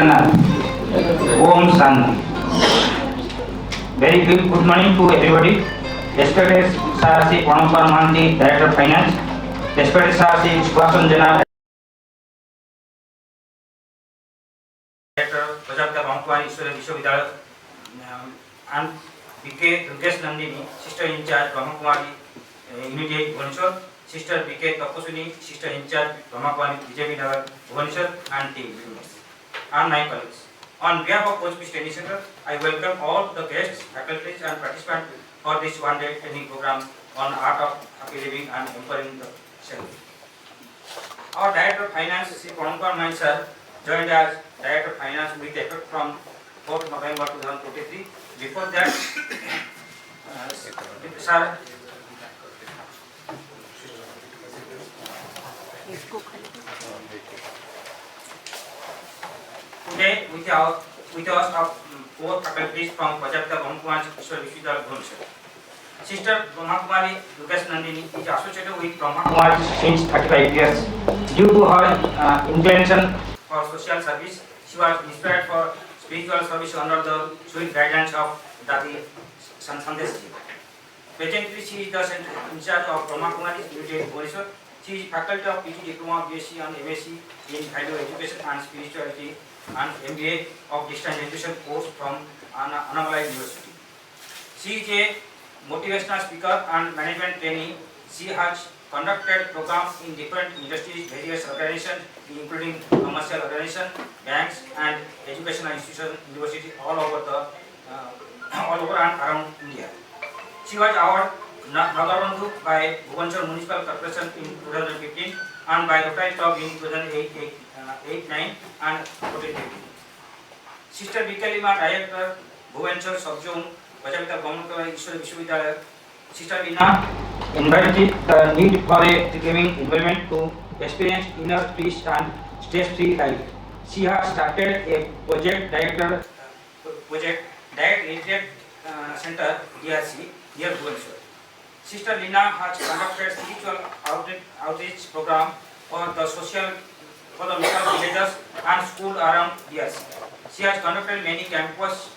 Jagannath. Om Shanti. Very good morning to everybody. Yesterday, Sir C. Pranamkumar Mohanty, Director of Finance. Yesterday, Sir C. Subhash Chandra, Director, Prajapita Brahmakumari Ishwari Vishwavidyalaya, and B.K. Rukesh Nandini, Sister in Charge, Brahmakumari Unity Bhubaneswar, Sister B.K. Tapaswini, Sister in Charge, Brahmakumari Vijayanagar Bhubaneswar, and team members, and my colleagues. On behalf of Coach Training Center, I welcome all the guests, faculties, and participants for this one-day training program on art of happy living and empowering the self. Our Director of Finance, Sri Pranamkumar Mohanty sir, joined as Director of Finance with effect from 4th November 2023. Before that, sir, today with us are 4 faculties from Prajapita Brahmakumari Ishwari Vishwavidyalaya Bhubaneswar. Sister Brahmakumari Rukesh Nandini is associated with Brahmakumari since 35 years. Due to her inclination for social service, she was inspired for spiritual service under the sweet guidance of Dadi Sandesh ji. Presently, she is the in charge of Brahmakumari Unity Bhubaneswar. She is faculty of PG Diploma, BSc and MSc in Value Education and Spirituality and MBA of Distance Education course from Annamalai University. She is a motivational speaker and management trainee. She has conducted programs in different industries, various organizations, including commercial organizations, banks, and educational institutions, universities all over and around India. She was awarded Nagarbandhu by Bhubaneswar Municipal Corporation in 2015 and by Rotary Club in 2008-9 and 2015. Sister B.K. Lima, Director, Bhubaneswar Subzone, Prajapita Brahmakumari Ishwari Vishwavidyalaya. Sister Lina invited the need for a giving environment to experience inner peace and stress-free life. She has started a project Retreat Center DRC near Bhubaneswar. Sister Lina has conducted spiritual outreach program for the local villages and schools around DRC. She has conducted many campus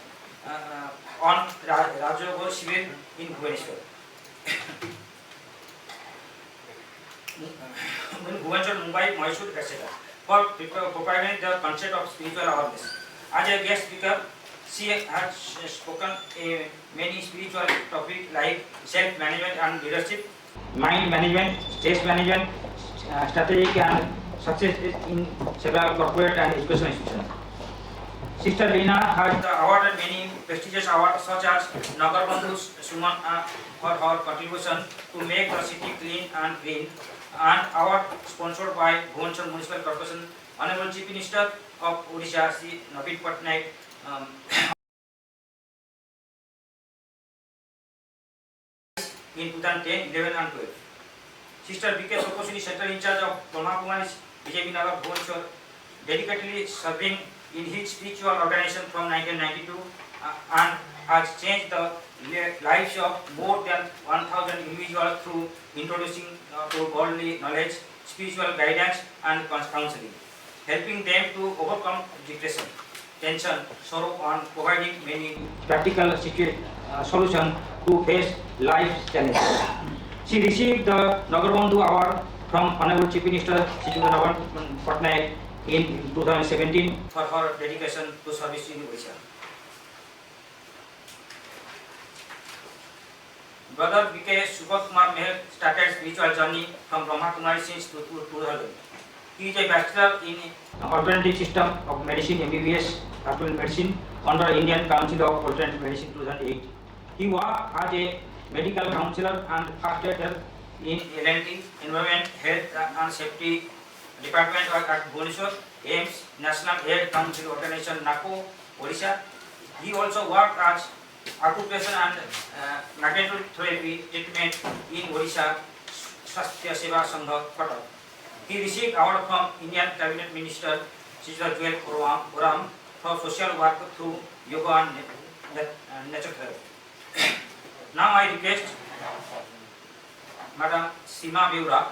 on Rajyoga Shivir in Bhubaneswar. Bhubaneswar, Mumbai, Mysore, etc. for propagating the concept of spiritual awareness. As a guest speaker, she has spoken many spiritual topics like self-management and leadership, mind management, stress management, strategic and success in several corporate and educational institutions. Sister Lina has awarded many prestigious awards such as Nagarbandhu Suman for her contribution to make the city clean and green, and award sponsored by Bhubaneswar Municipal Corporation. Honorable Chief Minister of Odisha, Sri Naveen Patnaik, in 2010, 11 and 12. Sister B.K. Tapaswini, Center in charge of Brahmakumari Vijayanagar Bhubaneswar, dedicatedly serving in his spiritual organization from 1992 and has changed the lives of more than 1,000 individuals through introducing to godly knowledge, spiritual guidance and counseling, helping them to overcome depression, tension, sorrow and providing many practical solutions to face life's challenges. She received the Nagarbandhu Award from Honorable Chief Minister Sri Naveen Patnaik in 2017 for her dedication to service in Odisha. Brother B.K. Subhakumar Meher started spiritual journey from Brahmakumari since 2000. He is a bachelor in alternative system of medicine (MBBS) Alternative Medicine under Indian Council of Alternative Medicine 2008. He worked as a medical counselor and first aider in L&T, Environment, Health and Safety Department at Bhubaneswar, AIMS, National Air Council Organization, NACO, Odisha. He also worked as acupressure and magnetotherapy treatment in Odisha Swasthya Seva Sangha, Cuttack. He received award from Indian Cabinet Minister Sister Joel Oram for social work through yoga and nature therapy. Now I request Madam Seema Beura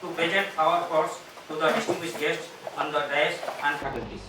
to present our course to the distinguished guests on the dais and faculties.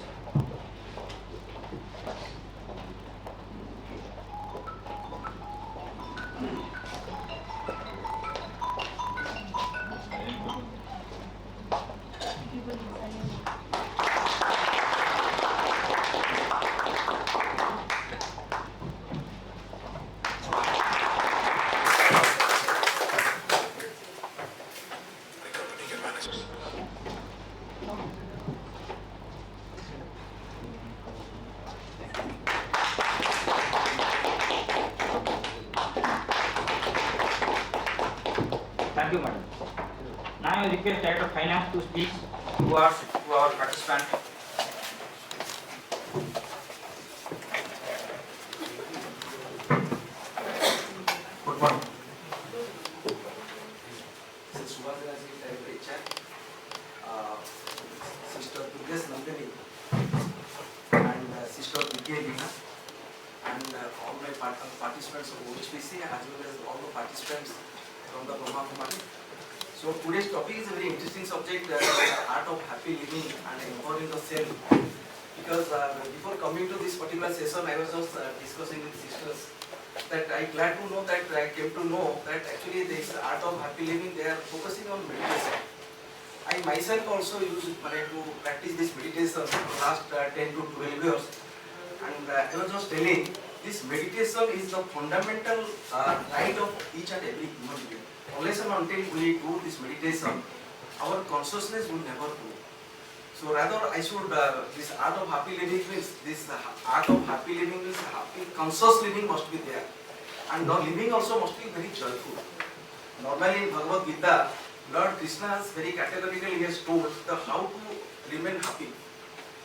Thank you, madam. Now I request Director of Finance to speak towards to our participant. Good morning. This is Subhash Raji, Director HR. Sister Durgesh Nandini and Sister Vidya Lina and all my participants of OHPC as well as all the participants from the Brahma Kumari. So today's topic is a very interesting subject, art of happy living and empowering the self. Because before coming to this particular session, I was just discussing with sisters that I glad to know that I came to know that actually this art of happy living, they are focusing on meditation. I myself also used to practice this meditation for the last 10 to 12 years, and I was just telling this meditation is the fundamental right of each and every human being. Unless and until we do this meditation, our consciousness will never grow. So rather I should, this art of happy living means, this art of happy living means happy, conscious living must be there. And the living also must be very joyful. Normally in Bhagavad Gita, Lord Krishna has very categorically has told the how to remain happy.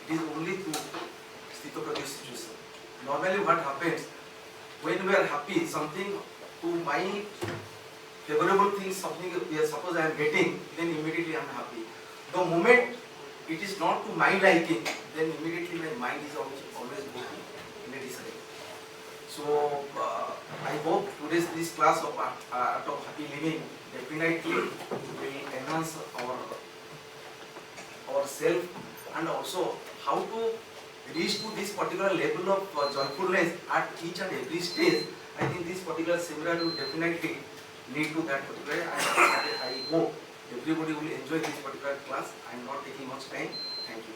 It is only through Sthitoprajna situation. Normally what happens, when we are happy, something to my favorable things, something suppose I am getting, then immediately I am happy. The moment it is not to my liking, then immediately my mind is always going in a disarray. So I hope today's this class of art of happy living definitely will enhance our self, and also how to reach to this particular level of joyfulness at each and every stage. I think this particular seminar will definitely lead to that particular. I hope everybody will enjoy this particular class. I am not taking much time. Thank you.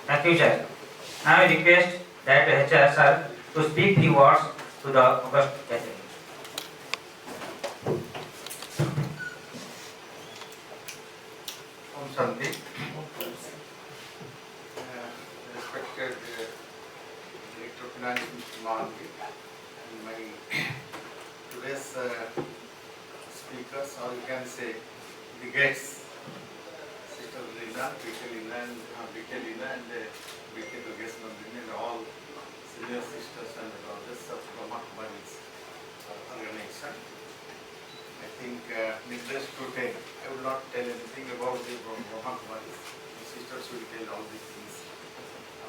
Thank you, sir. Now I request Director HR sir to speak few words to the August gathering. Om Shanti. Respected Director of Finance, Mr. Malvi, and my today's speakers, or you can say the guests, Sister Lina, BK Lina and BK Durgesh Nandini, and all senior sisters and brothers of Brahma Kumari's organization. I think needless to tell, I will not tell anything about the Brahma Kumaris. The sisters will tell all these things,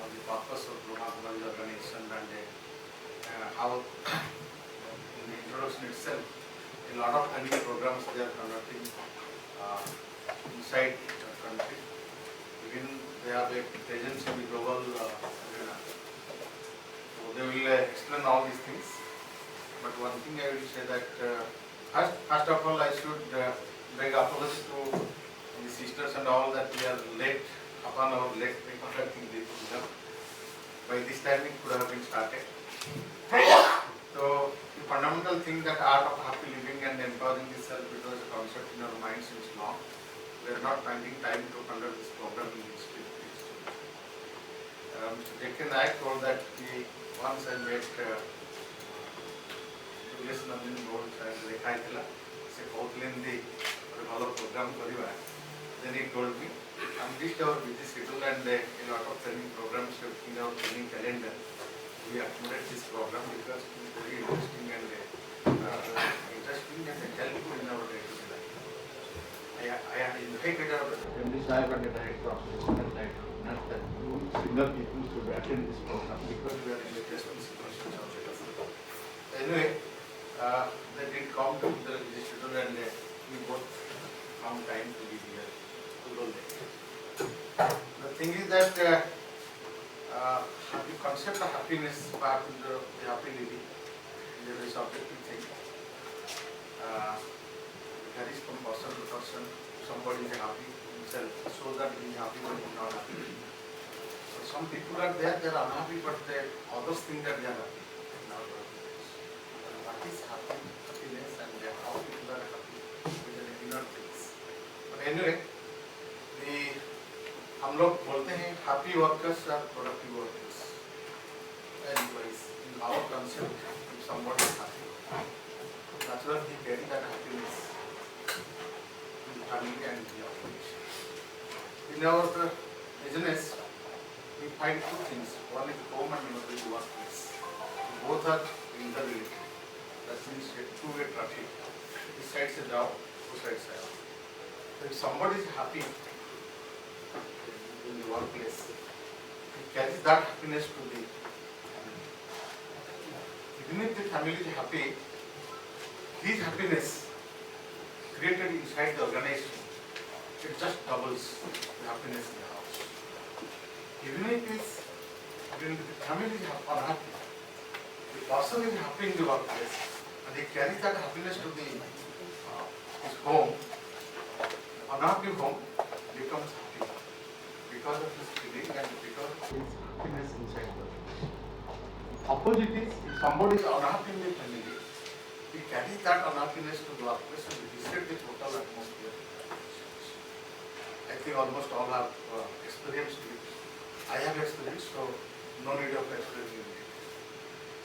the purpose of Brahma Kumaris organization, and how in the introduction itself, a lot of training programs they are conducting inside the country. Even they have a presence in the global arena. So they will explain all these things. But one thing I will say that first of all, I should beg apologies to the sisters and all that we are late upon our late conducting the program. By this time it could have been started. So the fundamental thing that art of happy living and empowering the self, it was a concept in our mind since long. We are not finding time to conduct this program in this state. Mr. J.K. Nayak told that once I met Durgesh Nandini Gold and Rekha Itila, se Kautlendi for a program kariba. Then he told me, amidst our busy schedule and a lot of training programs in our training calendar, we accommodate this program because it is very interesting and helpful in our day-to-day life. I had invited our MD Sahib and the Director of National Director of that two single people should attend this program because we are in the responsible subject. Anyway, they did come to the schedule and we both found time to be here. The thing is that the concept of happiness part in the happy living is a very subjective thing. Varies from person to person. Somebody is happy himself, so that he is happy when he is not happy. So some people are there, they are unhappy, but others think that they are happy. What is happiness and how people are happy with the inner things. But anyway, हम लोग बोलते हैं happy workers are productive workers. Employees. In our concept, if somebody is happy, In our business, we find two things. One is home and another is workplace. Both are interrelated. That means a two-way traffic. This side is down, two sides are up. So if somebody is happy in the workplace, he carries that happiness to the family. Even if the family is happy, his happiness created inside the organization, it just doubles the happiness in the house. Even if the family is unhappy, the person is happy in the workplace and he carries that happiness to the his home. Unhappy home becomes happy because of his feeling and because of his happiness inside the family. Opposite is if somebody is unhappy in the family, he carries that unhappiness to the workplace and disrupts the total atmosphere. I think almost all have experienced it. I have experienced, so no need of experiencing it.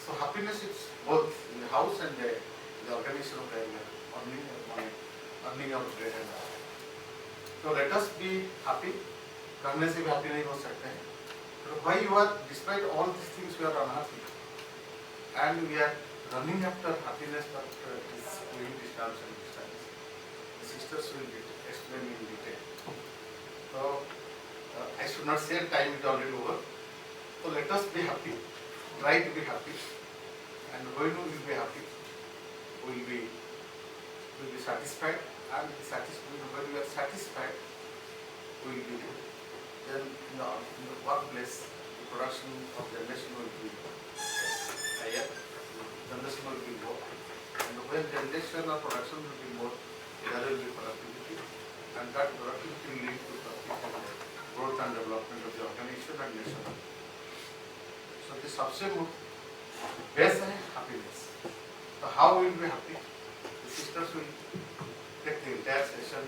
So happiness is both in the house and the organization of career, earning of money, earning of bread and all. So let us be happy. करने से भी happy नहीं हो सकते हैं. But why you are, despite all these things, we are unhappy, and we are running after happiness, but is going distance and distance. The sisters will explain in detail. So I should not say time is already over. So let us be happy. Try to be happy. And when we will be happy, we will be satisfied. And when we are satisfied, we will be then in the workplace, the production of generation will be higher. Generation will be more. And when generation or production will be more, there will be productivity. And that productivity will lead to growth and development of the organization and nation. So the सबसे base है happiness. So how will we be happy? The sisters will take the entire session,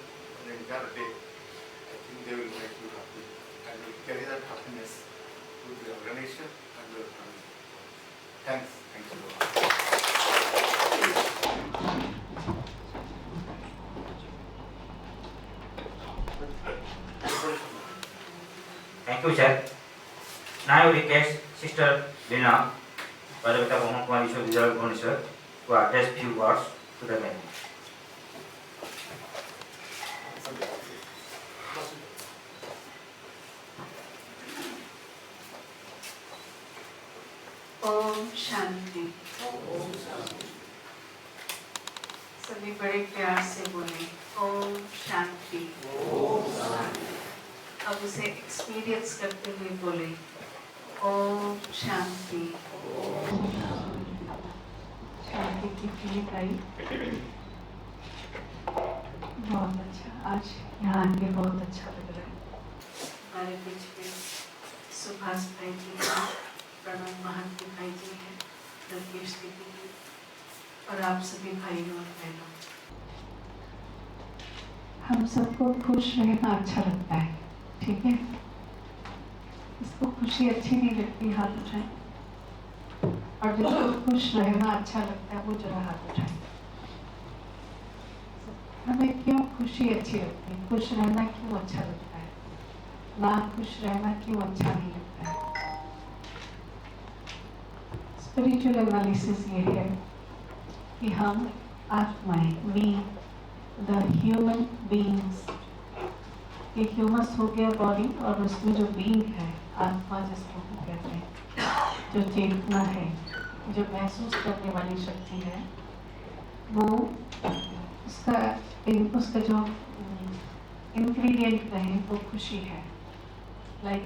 the entire day. I think they will make you happy and will carry that happiness to the organization and the family. Thanks. Thanks a lot. Thank you, sir. Now I request Sister Lina, Prajapita Brahma Kumari Vishwavidyalaya Bhubaneswar, to address few words to the men. Om Shanti. सभी बड़े प्यार से बोले ओम शांति। अब उसे experience करते हुए बोले ओम शांति। शांति की फीलिंग आई। बहुत अच्छा, आज यहाँ आके बहुत अच्छा लग रहा है। हमारे बीच में सुभाष भाई जी हैं, प्रणव महंती भाई जी हैं, दलकेश दीदी जी और आप सभी भाइयों और बहनों। हम सबको खुश रहना अच्छा लगता है, ठीक है? इसको खुशी अच्छी नहीं लगती, हाथ उठाएं। और जिसको खुश रहना अच्छा लगता है वो जरा हाथ उठाएं। हमें क्यों खुशी अच्छी लगती है? खुश रहना क्यों अच्छा लगता है? ना खुश रहना क्यों अच्छा नहीं लगता है? स्पिरिचुअल एनालिसिस ये है कि हम आत्माएं, वी द ह्यूमन बीइंग्स, ये ह्यूमस हो गया बॉडी और उसमें जो बीइंग है, आत्मा जिसको हम कहते हैं, जो चेतना है, जो महसूस करने वाली शक्ति है, वो उसका जो इंग्रेडिएंट कहें वो खुशी है। Like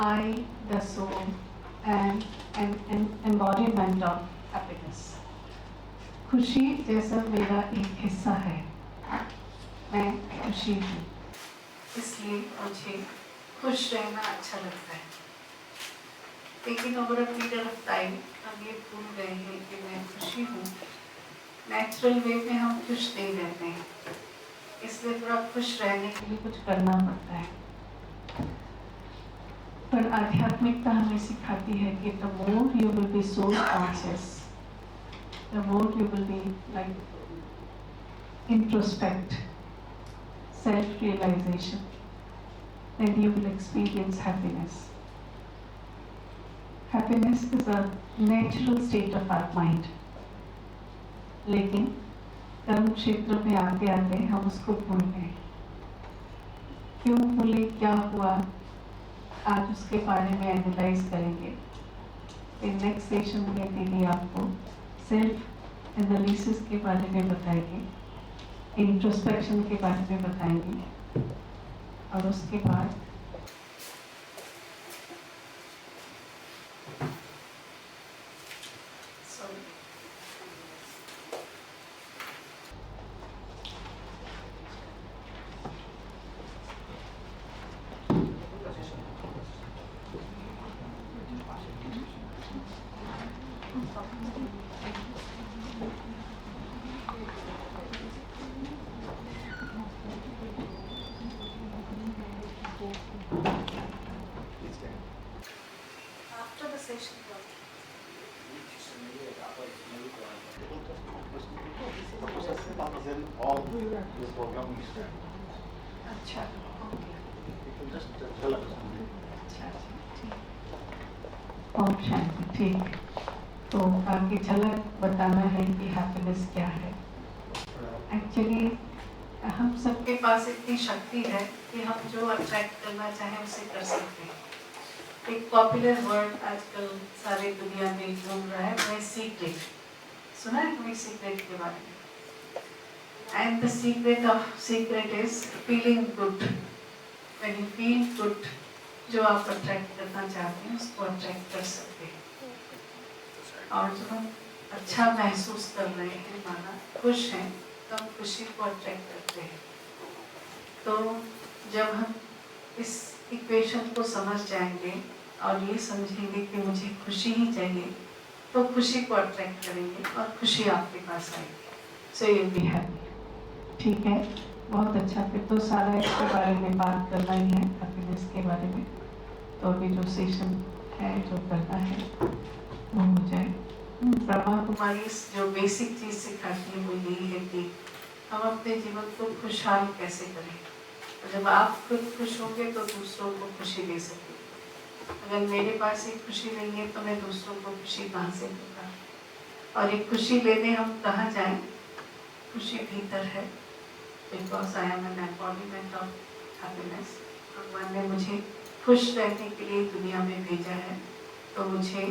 I the soul and an embodiment of happiness. खुशी जैसा मेरा एक हिस्सा है, मैं खुशी हूँ, इसलिए मुझे खुश रहना अच्छा लगता है। लेकिन over a period of time हम ये भूल गए हैं कि मैं खुशी हूँ। नेचुरल वे में हम खुश नहीं रहते हैं, इसलिए थोड़ा खुश रहने के लिए कुछ करना पड़ता है। पर आध्यात्मिकता हमें सिखाती है कि the more you will be soul conscious, the more you will be like introspect, self realization, then you will experience happiness. Happiness is a natural state of our mind. लेकिन कर्म क्षेत्र में आते आते हम उसको भूल गए। क्यों भूले, क्या हुआ, आज उसके बारे में एनालाइज करेंगे। नेक्स्ट सेशन में दीदी आपको सेल्फ एनालिसिस के बारे में बताएंगे, इंट्रोस्पेक्शन के बारे में बताएंगे, और उसके बाद after the session. All this program is अच्छा, just tell us. Om Shanti. ठीक, तो आगे झलक बताना है कि हैप्पीनेस क्या है। एक्चुअली हम सबके पास इतनी शक्ति है कि हम जो अट्रैक्ट करना चाहें उसे कर सकते हैं। एक पॉपुलर वर्ड आजकल सारी दुनिया में घूम रहा है, वो है सीक्रेट। सुना है कोई सीक्रेट के बारे में? And the secret of secret is feeling good. When you feel good, जो आप अट्रैक्ट करना चाहते हैं उसको अट्रैक्ट कर सकते हैं। और जब हम अच्छा महसूस कर रहे हैं, माना खुश हैं, तो हम खुशी को अट्रैक्ट करते हैं। तो जब हम इस इक्वेशन को समझ जाएंगे और ये समझेंगे कि मुझे खुशी ही चाहिए, तो खुशी को अट्रैक्ट करेंगे और खुशी आपके पास आएगी। So you be happy. ठीक है, बहुत अच्छा। फिर तो सारा इसके बारे में बात करना ही है, हैप्पीनेस के बारे में। तो अभी जो सेशन है, जो करना है वो हो जाए। ब्रह्मा कुमारी जो बेसिक चीज़ सिखाती है वो यही है कि हम अपने जीवन को खुशहाल कैसे करें। और जब आप खुद खुश होंगे तो दूसरों को खुशी दे सकेंगे। अगर मेरे पास एक खुशी नहीं है तो मैं दूसरों को खुशी कहाँ से दूँगा। और एक खुशी लेने हम कहाँ जाएं? खुशी भीतर है। Because I am an embodiment of happiness. भगवान ने मुझे खुश रहने के लिए दुनिया में भेजा है, तो मुझे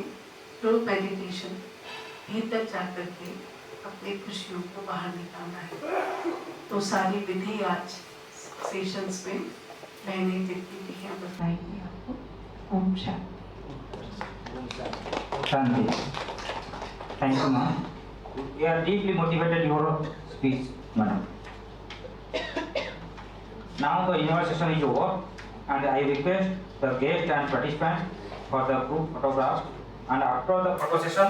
थ्रू मेडिटेशन भीतर जा करके अपनी खुशियों को बाहर निकालना है। तो सारी विधि आज सेशंस में मैंने जितनी विधियाँ बताएंगी आपको। Om Shanti. Thank you, ma'am. You are deeply motivated your speech, madam. Now the universal session is over, and I request the guest and participants for the group photographs. And after the photo session,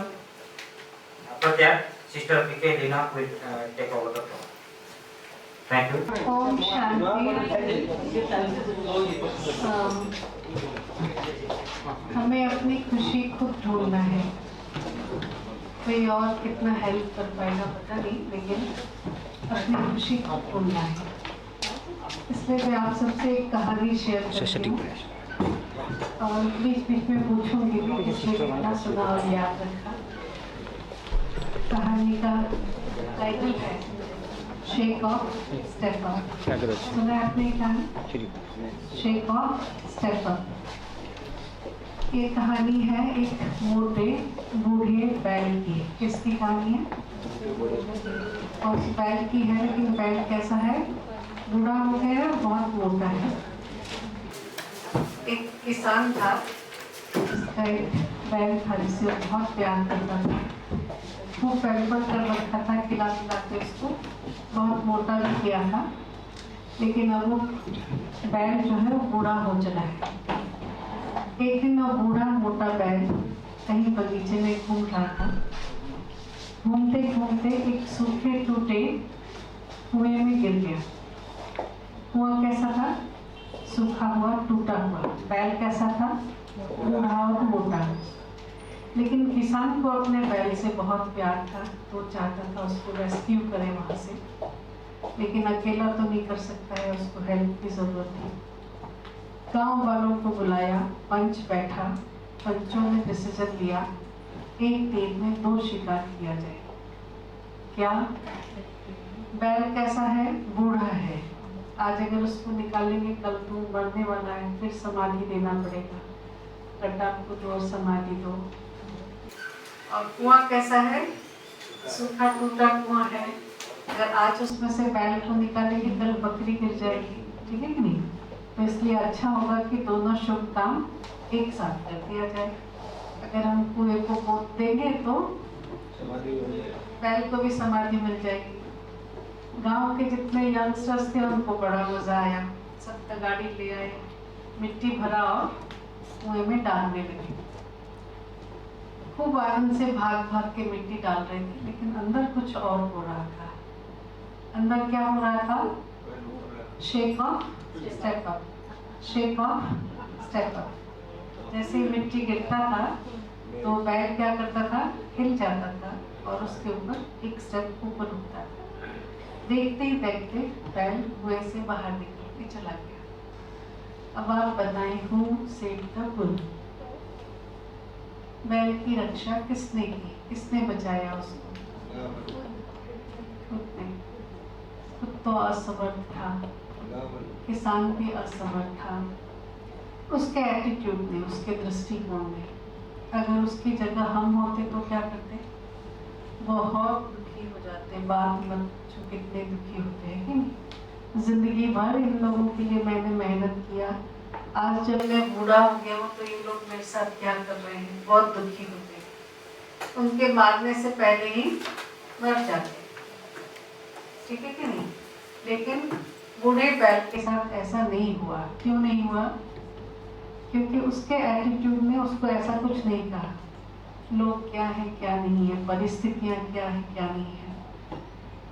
after that, Sister P.K. Lina will take over the floor. Thank you. Om Shanti. हमें अपनी खुशी खुद ढूंढना है। कोई और कितना help कर पाएगा पता नहीं, लेकिन अपनी खुशी खुद ढूंढना है। इसलिए मैं आप सबसे एक कहानी शेयर करती हूँ और बीच बीच में पूछूंगी भी किसने कितना सुना और याद रखा। कहानी का टाइटल है शेक ऑफ स्टेप अप। सुना है आपने कहानी शेक ऑफ स्टेप अप? ये कहानी है एक मोटे बूढ़े बैल की। किसकी कहानी है? और उस बैल की है, लेकिन बैल कैसा है? बूढ़ा हो गया है, बहुत मोटा है। एक किसान था, उसका एक बैल था जिसे वो बहुत प्यार करता था। वो पैम्पर कर रखा था, खिला खिला के उसको बहुत मोटा भी किया था। लेकिन अब वो बैल जो है वो बूढ़ा हो चला है। एक दिन वो बूढ़ा मोटा बैल कहीं बगीचे में घूम रहा था। घूमते घूमते एक सूखे टूटे कुएं में गिर गया। कुआं कैसा था? सूखा हुआ, टूटा हुआ। बैल कैसा था? बूढ़ा और मोटा। लेकिन किसान को अपने बैल से बहुत प्यार था, तो चाहता था उसको रेस्क्यू करे वहाँ से, लेकिन अकेला तो नहीं कर सकता है, उसको हेल्प की ज़रूरत थी। गांव वालों को बुलाया, पंच बैठा, पंचों ने डिसीजन लिया, एक तीर में 2 शिकार किया जाए। क्या? बैल कैसा है? बूढ़ा है। आज अगर उसको निकालेंगे, कल तो मरने वाला है, फिर समाधि देना पड़ेगा। गड्ढा को दो, समाधि दो। और कुआं कैसा है? सूखा टूटा कुआं है। अगर आज उसमें से बैल को निकालेंगे, कल बकरी गिर जाएगी, ठीक है कि नहीं? तो इसलिए अच्छा होगा कि दोनों शुभ काम एक साथ कर दिया जाए। अगर हम कुएं को खोद देंगे तो बैल को भी समाधि मिल जाएगी। गांव के जितने यंगस्टर्स थे उनको बड़ा मजा आया, सब गाड़ी ले आए, मिट्टी भरा और कुएं में डालने लगे। खूब आनंद से भाग भाग के मिट्टी डाल रहे थे, लेकिन अंदर कुछ और हो रहा था। अंदर क्या हो रहा था? Shake of step up, shake of step up. जैसे ही मिट्टी गिरता था तो बैल क्या करता था? हिल जाता था और उसके ऊपर एक स्टेप ऊपर उठता था। देखते ही देखते बैल कुएं से बाहर निकल के चला गया। अब आप बताएं, हु सेव्ड द बुल? बैल की रक्षा किसने की? किसने बचाया उसको? खुद ने। खुद तो असमर्थ था, किसान भी असमर्थ था। उसके एटीट्यूड ने, उसके दृष्टिकोण ने, अगर उसकी जगह हम होते तो क्या करते? बहुत दुखी हो जाते। बात मत जो कितने दुखी होते हैं कि नहीं? जिंदगी भर इन लोगों के लिए मैंने मेहनत किया, आज जब मैं बूढ़ा हो गया हूँ तो ये लोग मेरे साथ क्या कर रहे हैं? बहुत दुखी होते हैं। उनके मारने से पहले ही मर जाते, ठीक है कि नहीं? लेकिन बूढ़े बैल के साथ ऐसा नहीं हुआ। क्यों नहीं हुआ? क्योंकि उसके एटीट्यूड ने उसको ऐसा कुछ नहीं कहा, लोग क्या है क्या नहीं है, परिस्थितियाँ क्या है क्या नहीं है।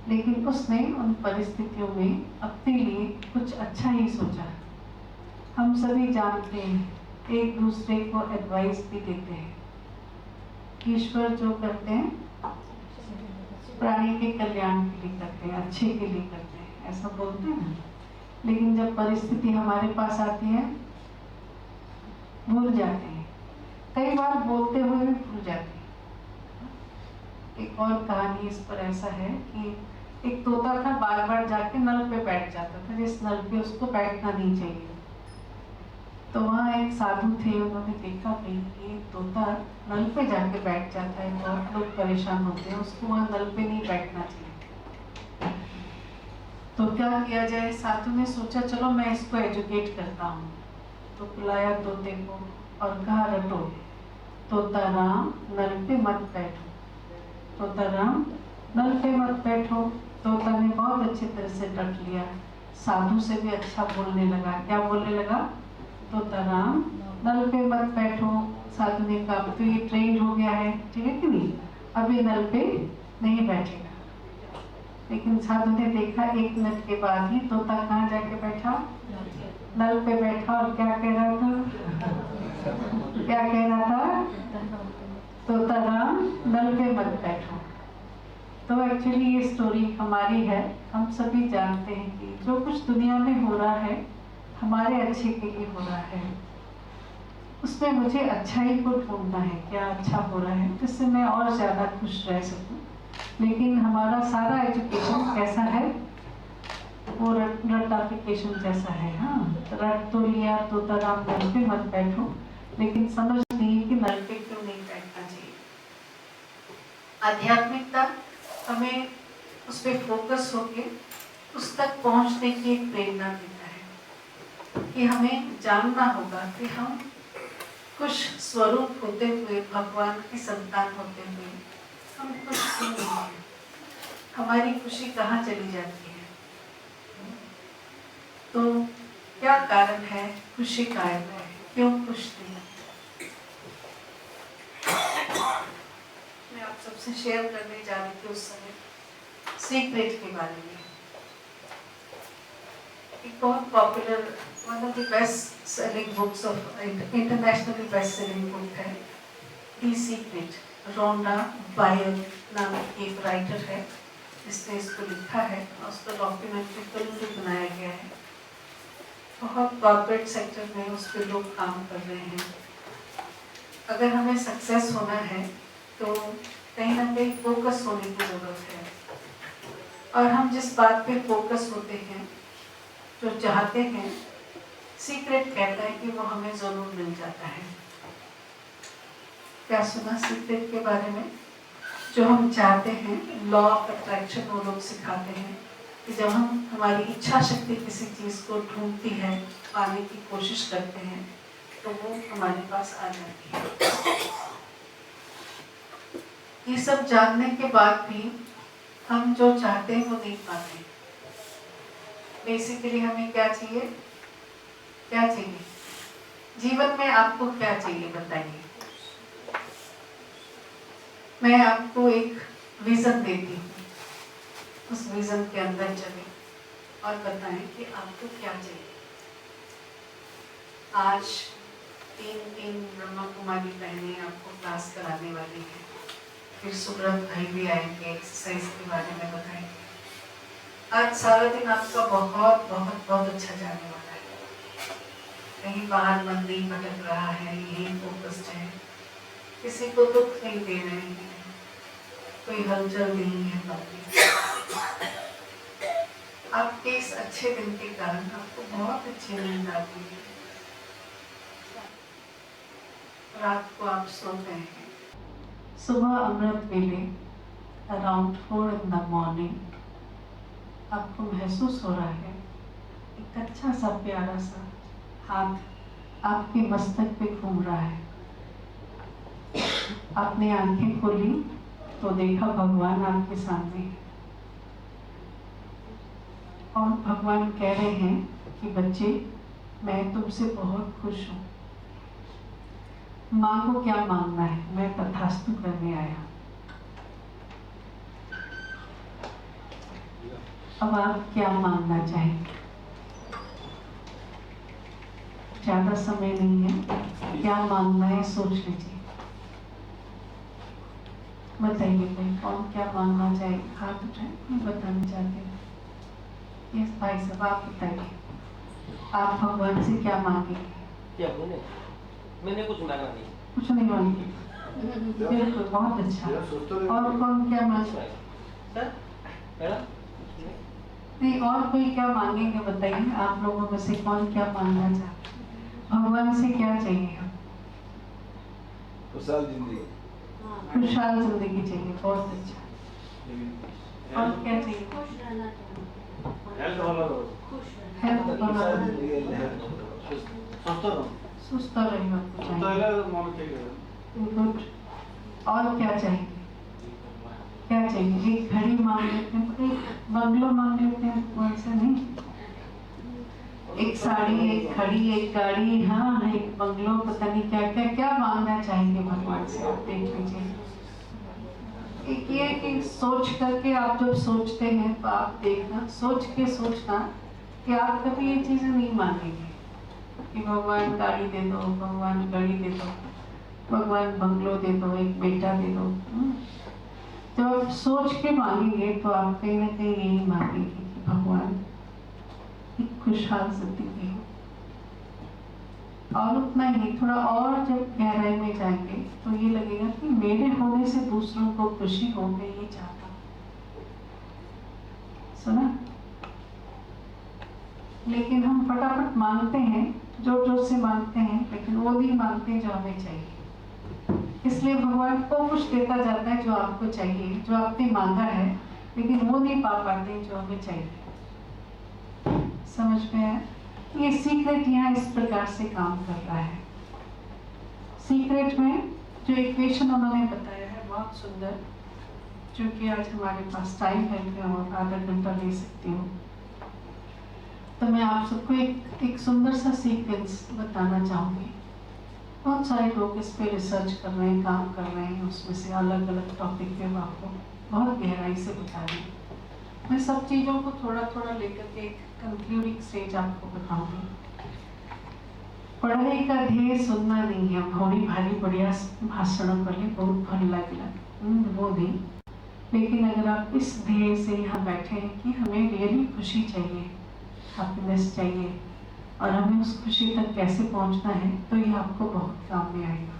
लेकिन उसने उन परिस्थितियों में अपने लिए कुछ अच्छा ही सोचा। हम सभी जानते हैं, एक दूसरे को एडवाइस भी देते हैं। ईश्वर जो करते हैं प्राणी के कल्याण के लिए करते हैं, अच्छे के लिए करते हैं, ऐसा बोलते हैं ना। लेकिन जब परिस्थिति हमारे पास आती है, भूल जाते हैं। कई बार बोलते हुए भी भूल जाते हैं। एक और कहानी इस पर ऐसा है कि एक तोता था, बार बार जाके नल पे बैठ जाता था, जिस नल पे उसको बैठना नहीं चाहिए। तो वहाँ एक साधु थे, उन्होंने देखा कि ये तोता नल पे जाके बैठ जाता है, बहुत लोग परेशान होते हैं, उसको वहाँ नल पे नहीं बैठना चाहिए। तो क्या किया जाए? साधु ने सोचा चलो मैं इसको एजुकेट करता हूँ। तो बुलाया तोते को और कहा, रटो, तोता राम नल पे मत बैठो, तोता राम नल पे मत बैठो। तोता ने बहुत अच्छी तरह से रट लिया, साधु से भी अच्छा बोलने लगा। क्या बोलने लगा? तोता राम नल पे मत बैठो। साधु ने कहा तो ये ट्रेंड हो गया है, ठीक है कि नहीं, अभी नल पे नहीं बैठेगा। लेकिन साधु ने देखा 1 मिनट के बाद ही तोता कहाँ जाके बैठा? नल पे बैठा। और क्या कह रहा था? क्या कह रहा था? तोता राम नल पे मत बैठो। तो एक्चुअली ये स्टोरी हमारी है। हम सभी जानते हैं कि जो कुछ दुनिया में हो रहा है हमारे अच्छे के लिए हो रहा है। उसमें मुझे अच्छाई को ढूंढना है, क्या अच्छा हो रहा है जिससे मैं और ज़्यादा खुश रह सकूं। लेकिन हमारा सारा एजुकेशन कैसा है? वो रटाफिकेशन जैसा है। हाँ, रट तो लिया, तोता राम नल पे मत बैठो, लेकिन समझ नहीं कि नल पे क्यों नहीं बैठना चाहिए। आध्यात्मिकता हमें उस पर फोकस होके उस तक पहुंचने की एक प्रेरणा देता है कि हमें जानना होगा कि हम कुछ स्वरूप होते हुए, भगवान की संतान होते हुए हम खुश क्यों नहीं हैं? हमारी खुशी कहाँ चली जाती है? तो क्या कारण है खुशी गायब है? क्यों खुश नहीं? मैं आप सबसे शेयर करने जा रही थी उस समय सीक्रेट के बारे में। एक बहुत popular, one of the best selling books of internationally best selling book है द सीक्रेट। रोंडा बायर नामक एक राइटर है जिसने इसको लिखा है और उसका डॉक्यूमेंट्री फिल्म भी बनाया गया है। बहुत कॉर्पोरेट सेक्टर में उस पर लोग काम कर रहे हैं। अगर हमें सक्सेस होना है तो कहीं ना कहीं फोकस होने की ज़रूरत है, और हम जिस बात पे फोकस होते हैं, जो चाहते हैं, सीक्रेट कहता है कि वो हमें ज़रूर मिल जाता है। क्या सुना सीक्रेट के बारे में? जो हम चाहते हैं, लॉ ऑफ अट्रैक्शन वो लोग सिखाते हैं कि जब हम हमारी इच्छा शक्ति किसी चीज़ को ढूंढती है, पाने की कोशिश करते हैं, तो वो हमारे पास आ जाती है। ये सब जानने के बाद भी हम जो चाहते हैं वो नहीं पाते। बेसिकली हमें क्या चाहिए? क्या चाहिए जीवन में? आपको क्या चाहिए बताइए? मैं आपको एक विजन देती हूँ, उस विजन के अंदर चले और बताएं कि आपको क्या चाहिए। आज 3 ब्रह्मा कुमारी बहनें आपको क्लास कराने वाली हैं, फिर सुब्रत भाई भी आएंगे, एक्सरसाइज के बारे में बताएंगे। आज सारा दिन आपका बहुत बहुत बहुत अच्छा जाने वाला है। कहीं बाहर मन नहीं भटक रहा है, यही फोकस्ड है, किसी को दुख नहीं दे रहे हैं, कोई हलचल नहीं है मन में। आपके इस अच्छे दिन के कारण आपको बहुत अच्छी नींद आती है। रात को आप सो गए हैं, सुबह अमृत वेले अराउंड 4 in the morning आपको महसूस हो रहा है एक अच्छा सा प्यारा सा हाथ आपके मस्तक पे घूम रहा है। आपने आंखें खोली तो देखा भगवान आपके सामने है, और भगवान कह रहे हैं कि बच्चे, मैं तुमसे बहुत खुश हूँ, मांगो क्या मांगना है, मैं तथास्तु करने आया। अब आप क्या मांगना चाहेंगे? ज्यादा समय नहीं है, क्या मांगना है सोच लीजिए। बताइए भाई, कौन क्या मांगना चाहे? हाथ उठाए, मैं बताना चाहती हूँ। यस भाई साहब, आप बताइए, आप भगवान से क्या मांगेंगे? क्या मैंने कुछ मांगा नहीं। कुछ नहीं मांगे? बिल्कुल, बहुत अच्छा। और कौन क्या मांगे? नहीं, और कोई क्या मांगेंगे? बताइए, आप लोगों में से कौन क्या मांगना चाहते हैं? भगवान से क्या चाहिए? खुशहाल जिंदगी। खुशहाल जिंदगी चाहिए, बहुत अच्छा। और क्या चाहिए? हेल्थ वाला हो। हेल्थ वाला हो। सुस्त रहो। सुस्त रही आपको सुस्त चाहिए। रहो, मन ठीक है। गुड। और क्या चाहिए? क्या चाहिए? एक घड़ी मांग लेते हैं, एक बंगलो मांग लेते हैं, कौन सा नहीं? एक साड़ी, एक घड़ी, एक गाड़ी, हाँ एक बंगलो, पता नहीं क्या क्या क्या मांगना चाहेंगे भगवान से, आप देख लीजिए। एक ये कि सोच करके आप जब सोचते हैं तो आप देखना, सोच के सोचना कि आप कभी ये चीजें नहीं मांगेंगे कि भगवान गाड़ी दे दो, भगवान गाड़ी दे दो, भगवान बंगलो दे दो, एक बेटा दे दो। जब आप सोच के मांगेंगे तो आप कहीं ना कहीं यही मांगेंगे कि भगवान एक खुशहाल जिंदगी हो। और उतना ही, थोड़ा और जब गहराई में जाएंगे तो ये लगेगा कि मेरे होने से दूसरों को खुशी हो, मैं ये चाहता हूँ। सुना? लेकिन हम फटाफट मांगते हैं, जोर जोर से मांगते हैं, लेकिन वो नहीं मांगते जो हमें चाहिए। इसलिए भगवान को कुछ देता जाता है जो आपको चाहिए, जो आपने मांगा है, लेकिन वो नहीं पा पाते जो हमें चाहिए। समझ में आया? ये सीक्रेट यहाँ इस प्रकार से काम कर रहा है। सीक्रेट में जो इक्वेशन उन्होंने बताया है बहुत सुंदर, जो कि आज हमारे पास टाइम है, मैं और आधा घंटा ले सकती हूँ, तो मैं आप सबको एक सुंदर सा सीक्वेंस बताना चाहूँगी। बहुत सारे लोग इस पे रिसर्च कर रहे हैं, काम कर रहे हैं, उसमें से अलग अलग टॉपिक पे मैं आपको बहुत गहराई से बता रही हूँ। मैं सब चीज़ों को थोड़ा थोड़ा लेकर के एक कंक्लूडिंग स्टेज आपको बताऊंगी। पढ़ाई का ध्येय सुनना नहीं है, भौरी भारी बढ़िया भाषण कर ले, बहुत भल लगला, वो नहीं। लेकिन अगर आप इस ध्येय से यहाँ बैठे हैं कि हमें रियली खुशी चाहिए, हैप्पीनेस चाहिए, और हमें उस खुशी तक कैसे पहुंचना है, तो ये आपको बहुत काम में आएगा।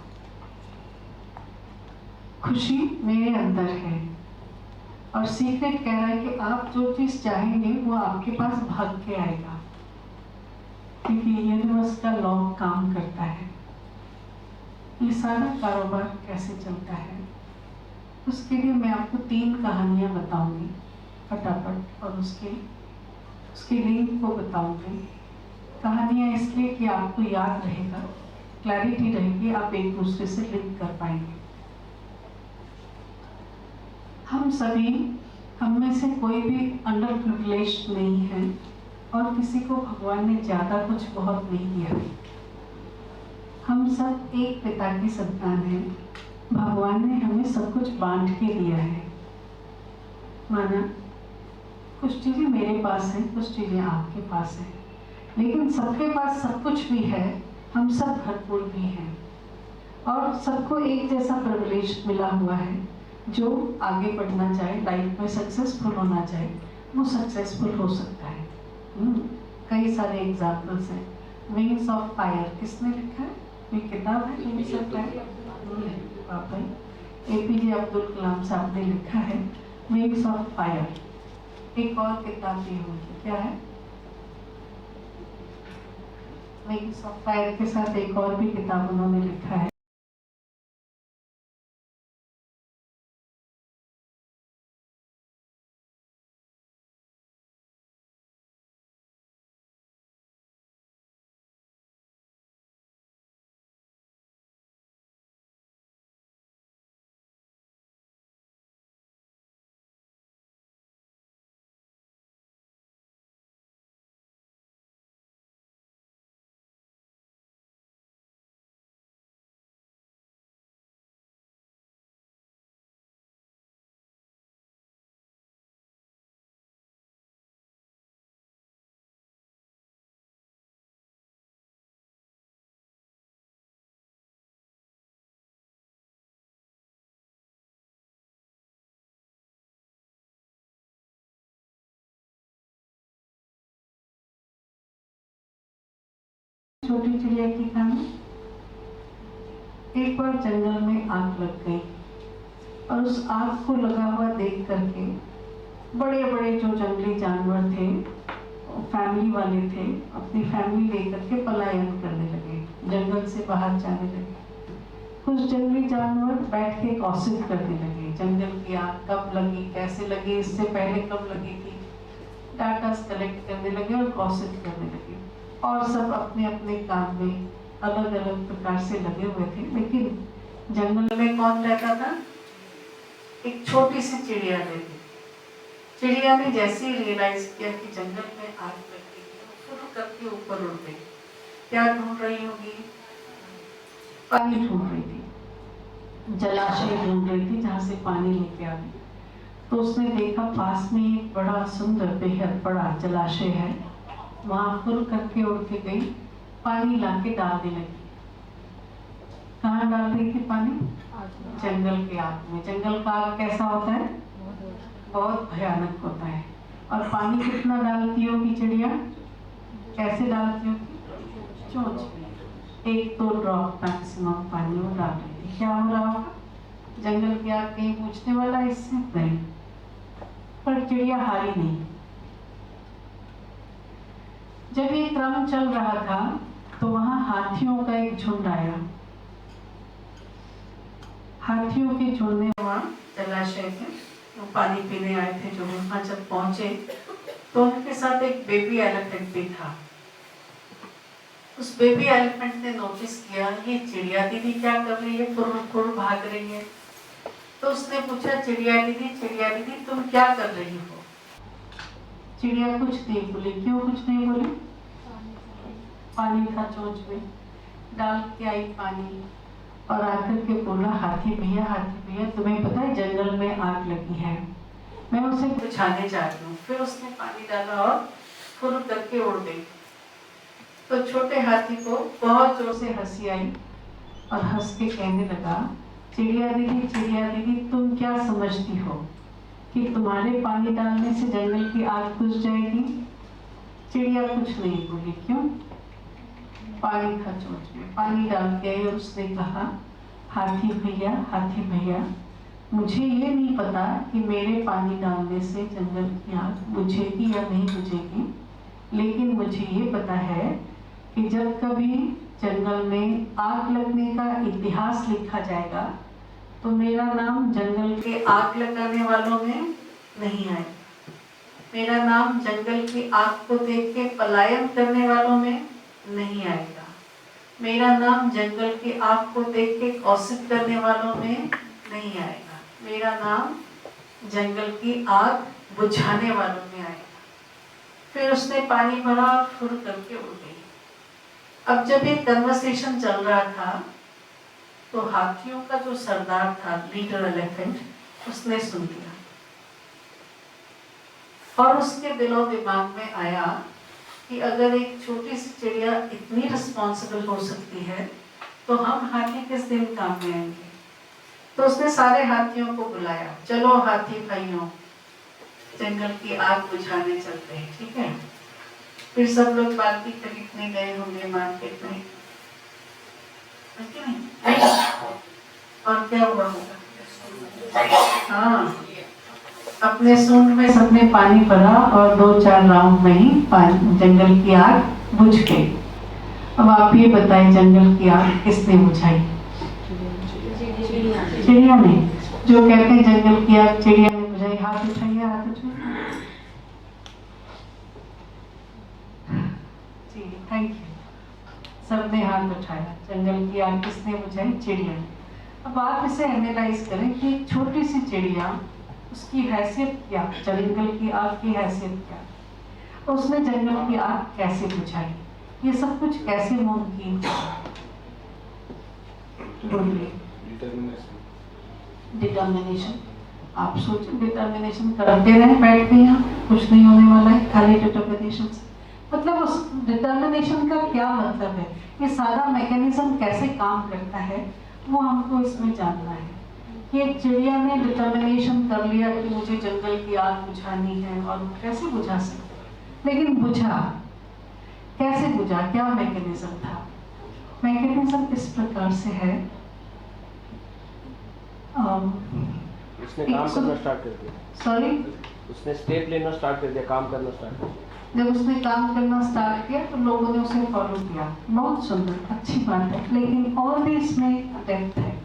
खुशी मेरे अंदर है और सीक्रेट कह रहा है कि आप जो चीज चाहेंगे वो आपके पास भाग के आएगा, क्योंकि यूनिवर्स का लॉ काम करता है। ये सारा कारोबार कैसे चलता है, उसके लिए मैं आपको 3 कहानियां बताऊंगी फटाफट, और उसके लिंक को बताऊंगी। कहानियां इसलिए कि आपको याद रहेगा, क्लैरिटी रहेगी, आप एक दूसरे से लिंक कर पाएंगे। हम में से कोई भी अंडर प्रिविलेज्ड नहीं है और किसी को भगवान ने ज्यादा कुछ बहुत नहीं दिया। हम सब एक पिता की संतान हैं। भगवान ने हमें सब कुछ बांट के दिया है। माना कुछ चीजें मेरे पास हैं, कुछ चीजें आपके पास हैं, लेकिन सबके पास सब कुछ भी है। हम सब भरपूर भी हैं और सबको एक जैसा प्रिविलेज मिला हुआ है। जो आगे बढ़ना चाहे, लाइफ में सक्सेसफुल होना चाहे, वो सक्सेसफुल हो सकता है। कई सारे एग्जाम्पल्स हैं। विंग्स ऑफ फायर किसने लिखा है? ये किताब है विंग्स ऑफ फायर, पापा APJ अब्दुल कलाम साहब ने लिखा है विंग्स ऑफ फायर। एक और किताब भी होगी, क्या है? विंग्स ऑफ फायर के साथ एक और भी किताब उन्होंने लिखा है। छोटी चिड़िया की कहानी। एक बार जंगल में आग लग गई और उस आग को लगा हुआ देख करके बड़े बड़े जो जंगली जानवर थे, फैमिली वाले थे, अपनी फैमिली लेकर के पलायन करने लगे, जंगल से बाहर जाने लगे। कुछ जंगली जानवर बैठ के गॉसिप करने लगे, जंगल की आग कब लगी, कैसे लगी, इससे पहले कब लगी थी, डाटा कलेक्ट करने लगे और गॉसिप करने लगे। और सब अपने अपने काम में अलग अलग प्रकार से लगे हुए थे। लेकिन जंगल में कौन रहता था? एक छोटी सी चिड़िया रहती। चिड़िया ने जैसे ही रियलाइज किया कि जंगल में आग लग गई, शुरू करके ऊपर उड़ गई। क्या ढूंढ रही होगी? पानी ढूंढ रही थी, जलाशय ढूंढ रही थी जहाँ से पानी लेके आ गई। तो उसने देखा पास में एक बड़ा सुंदर बेहद बड़ा जलाशय है, वहां फुल करके उड़ के गई, पानी लाके डालने लगी। कहाँ डाल रही थी पानी? जंगल के आग में। जंगल का आग कैसा होता है? बहुत भयानक होता है। और पानी कितना डालती होगी चिड़िया? कैसे डालती होगी? चोंच में 1-2 ड्रॉप मैक्सिमम पानी वो डाल रही थी। क्या हो रहा होगा? जंगल की आग कहीं पूछने वाला इससे नहीं, पर चिड़िया हारी नहीं। जब ये क्रम चल रहा था तो वहां हाथियों का एक झुंड आया। हाथियों के झुंड ने वहां जलाशय में वो पानी पीने आए थे। जो वहां जब पहुंचे तो उनके साथ एक बेबी एलिफेंट भी था। उस बेबी एलिफेंट ने नोटिस किया ये चिड़िया दीदी क्या कर रही है, फुर भाग रही है। तो उसने पूछा चिड़िया दीदी तुम क्या कर रही हो? चिड़िया कुछ नहीं बोली। क्यों कुछ नहीं बोली? पानी था चोंच में, डाल के आई पानी और आकर के बोला हाथी भैया तुम्हें पता है जंगल में आग लगी है, मैं उसे बुझाने जा रही हूँ। फिर उसने पानी डाला और फुर करके उड़ गई। तो छोटे हाथी को बहुत जोर से हंसी आई और हंस के कहने लगा चिड़िया दीदी तुम क्या समझती हो कि तुम्हारे पानी डालने से जंगल की आग बुझ जाएगी? चिड़िया कुछ नहीं बोली। क्यों? पानी था चोंच में, पानी डाल के और उसने कहा, हाथी भैया, मुझे ये नहीं पता कि मेरे पानी डालने से जंगल की आग बुझेगी या नहीं बुझेगी, लेकिन मुझे ये पता है कि जब कभी जंगल में आग लगने का इतिहास लिखा जाएगा तो मेरा नाम जंगल के आग लगाने वालों में नहीं आएगा, मेरा नाम जंगल की आग को देख के पलायन करने वालों में नहीं आएगा, मेरा नाम जंगल की आग को देख के गॉसिप करने वालों में नहीं आएगा, मेरा नाम जंगल की आग बुझाने वालों में आएगा। फिर उसने पानी भरा और फुर करके उड़ गई। अब जब ये कन्वर्सेशन चल रहा था तो हाथियों का जो सरदार था, लीडर एलिफेंट, उसने सुन लिया और उसके दिलो दिमाग में आया कि अगर एक छोटी सी चिड़िया इतनी रिस्पॉन्सिबल हो सकती है तो हम हाथी किस दिन काम में आएंगे। तो उसने सारे हाथियों को बुलाया, चलो हाथी भाइयों, जंगल की आग बुझाने चलते हैं, ठीक है। फिर सब लोग बाल्टी खरीदने गए होंगे मार्केट में, और क्या हुआ होगा, हाँ, अपने सूंड में सबने पानी भरा और 2-4 राउंड में ही जंगल की आग बुझ गई। अब आप ये बताएं, जंगल की आग किसने बुझाई? चिड़िया ने। जो कहते हैं जंगल की आग चिड़िया ने बुझाई, हाथ उठाइए, हाथ उठाइए। जी, थैंक यू, सबने हाथ उठाया। जंगल की आग किसने बुझाई? चिड़िया ने। अब आप इसे एनालाइज करें कि एक छोटी सी चिड़िया, उसकी हैसियत क्या, जंगल की आग की हैसियत क्या, उसने जंगल की आग कैसे बुझाई, ये सब कुछ कैसे मुमकिन है? डिटर्मिनेशन। आप सोचो, डिटर्मिनेशन करते रहे, बैठ गए यहाँ, कुछ नहीं होने वाला है खाली डिटर्मिनेशन से। मतलब उस डिटर्मिनेशन का क्या मतलब है, ये सारा मैकेनिज्म कैसे काम करता है, वो हमको इसमें जानना है। कि एक चिड़िया ने डिटर्मिनेशन कर लिया कि मुझे जंगल की आग बुझानी है, और वो कैसे बुझा सकते, लेकिन बुझा कैसे बुझा, क्या मैकेनिज्म था? मैकेनिज्म इस प्रकार से है, उसने काम करना स्टार्ट कर दिया। सॉरी, उसने स्टेप लेना स्टार्ट कर दिया, काम करना स्टार्ट कर दिया। जब उसने काम करना स्टार्ट किया तो लोगों ने उसे फॉलो किया। बहुत सुंदर, अच्छी बात है, लेकिन और भी इसमें डेप्थ है।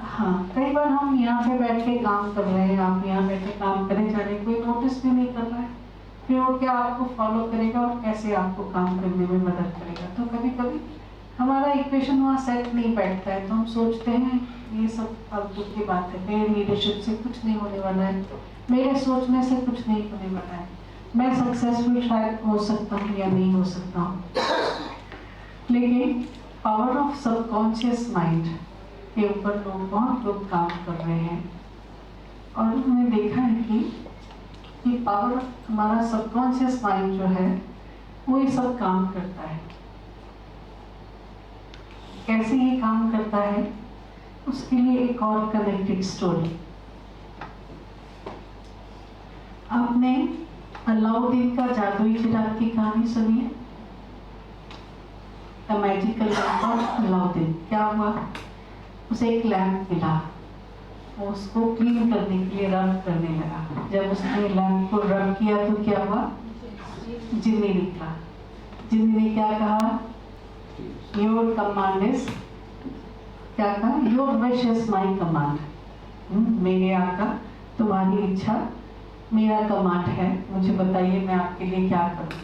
हाँ, कई बार हम यहाँ पे बैठ के काम कर रहे हैं, आप यहाँ बैठ के काम करे जा रहे हैं, कोई नोटिस भी नहीं कर रहा है, फिर वो क्या आपको फॉलो करेगा और कैसे आपको काम करने में मदद करेगा? तो कभी कभी हमारा इक्वेशन वहाँ सेट नहीं बैठता है, तो हम सोचते हैं ये सब फालतू की बात है, मेरे लीडरशिप से कुछ नहीं होने वाला है, मेरे सोचने से कुछ नहीं होने वाला है, मैं सक्सेसफुल शायद हो सकता हूँ या नहीं हो सकता हूँ। लेकिन पावर ऑफ सबकॉन्शियस माइंड के ऊपर बहुत लोग काम कर रहे हैं, और उन्होंने देखा है कि पावर हमारा सबकॉन्शियस माइंड जो है वो ये सब काम करता है। कैसे ये काम करता है, उसके लिए एक और कनेक्टेड स्टोरी। आपने अलाउद्दीन का जादुई चिराग की कहानी सुनी है? The magical lamp of Alauddin. क्या हुआ, उसे एक लैम्प मिला, वो उसको क्लीन करने के लिए रब करने लगा। जब उसने लैम्प को रब किया तो क्या हुआ, जिन्नी निकला। जिन्नी ने क्या कहा, योर कमांड इज, क्या कहा, your wish is my command. मेरे आका, तुम्हारी इच्छा मेरा कमांड है, मुझे बताइए मैं आपके लिए क्या करूं।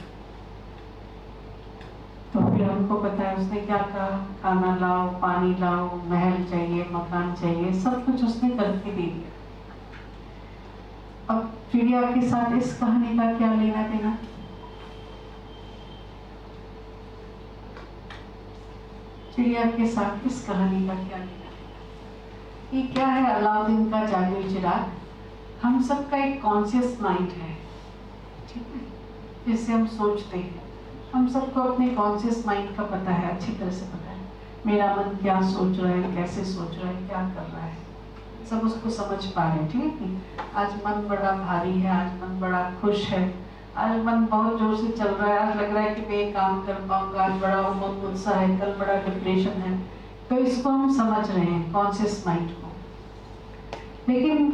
तो फिर हमको पता है उसने क्या कहा, खाना लाओ, पानी लाओ, महल चाहिए, मकान चाहिए, सब कुछ उसने करके दे दिया। अब चिड़िया के साथ इस कहानी का क्या लेना देना? चिड़िया के साथ इस कहानी का क्या लेना देना? ये क्या है, अलाउद्दीन का जादुई चिराग। हम सबका एक कॉन्शियस माइंड है, ठीक है, जिससे हम सोचते हैं। हम सबको अपने कॉन्शियस माइंड का पता है, अच्छी तरह से पता है, मेरा मन क्या सोच रहा है, कैसे सोच रहा है, क्या कर रहा है, सब उसको समझ पा रहे हैं, ठीक है। आज मन बड़ा भारी है, आज मन बड़ा खुश है, आज मन बहुत जोर से चल रहा है, आज लग रहा है कि मैं ये काम कर पाऊंगा, आज बड़ा उमंग उत्साह है, कल बड़ा डिप्रेशन है। तो इसको हम समझ रहे हैं कॉन्शियस माइंड को। लेकिन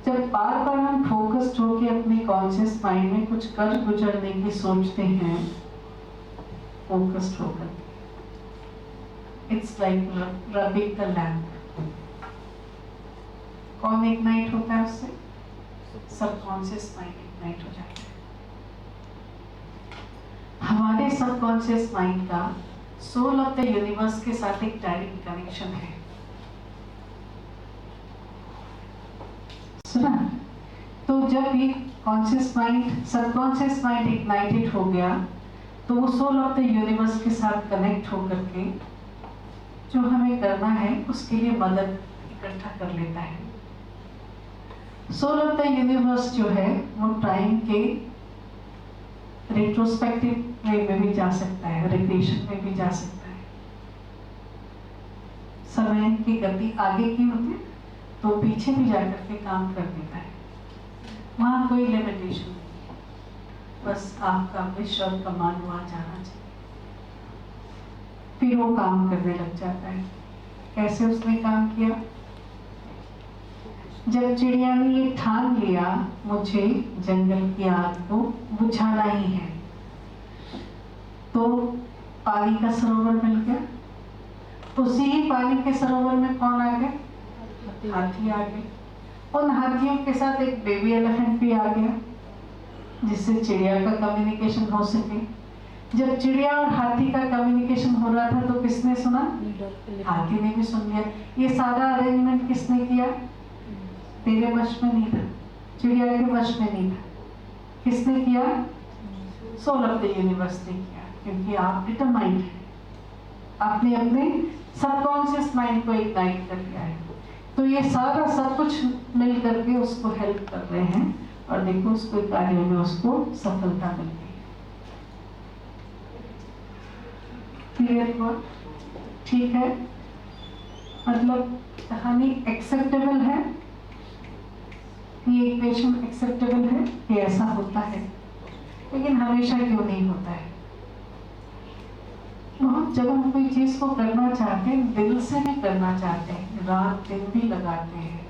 जब बार बार हम फोकस्ड होकर अपने कॉन्शियस माइंड में कुछ कर गुजरने की सोचते हैं, फोकस्ड होकर, it's like rubbing the lamp. कौन इग्नाइट होता है उससे? सबकॉन्शियस माइंड इग्नाइट हो जाता है। हमारे सबकॉन्शियस माइंड का सोल ऑफ द यूनिवर्स के साथ एक डायरेक्ट कनेक्शन है। सुना? तो जब ये conscious mind, subconscious mind ignited हो गया, तो वो सोल ऑफ द यूनिवर्स के साथ कनेक्ट होकर के जो हमें करना है उसके लिए मदद इकट्ठा कर लेता है। सोल ऑफ द यूनिवर्स जो है वो टाइम के रेट्रोस्पेक्टिव वे में भी जा सकता है, रिग्रेशन में भी जा सकता है। समय की गति आगे की होती है तो पीछे भी जाकर के काम कर देता है, वहां कोई लिमिटेशन नहीं है, बस आपका विश और कमांड वहां जाना चाहिए, फिर वो काम करने लग जाता है। कैसे उसने काम किया? जब चिड़िया ने ये ठान लिया मुझे जंगल की आग को बुझाना ही है, तो पानी का सरोवर मिल गया। उसी ही पानी के सरोवर में कौन आ गया? हाथी आ गए। उन हाथियों के साथ एक बेबी एलिफेंट भी आ गया, जिससे चिड़िया का कम्युनिकेशन हो सके। जब चिड़िया और हाथी का कम्युनिकेशन हो रहा था तो किसने सुना? हाथी ने भी सुन लिया। ये सारा अरेंजमेंट किसने किया? तेरे वश में नहीं था, चिड़िया के वश में नहीं था, किसने किया? सोल ऑफ द यूनिवर्स ने किया, क्योंकि आप डिटरमाइंड हैं, आपने अपने सबकॉन्शियस माइंड को इग्नाइट कर लिया है। तो ये सारा सब कुछ मिल करके उसको हेल्प कर रहे हैं, और देखो उसको कार्य में उसको सफलता मिल गई। क्लियर हुआ? ठीक है, मतलब कहानी एक्सेप्टेबल है, ये इक्वेशन एक्सेप्टेबल है कि ऐसा होता है, लेकिन हमेशा क्यों नहीं होता है? बहुत जब हम कोई चीज को करना चाहते हैं, दिल से भी करना चाहते हैं, रात दिन भी लगाते हैं,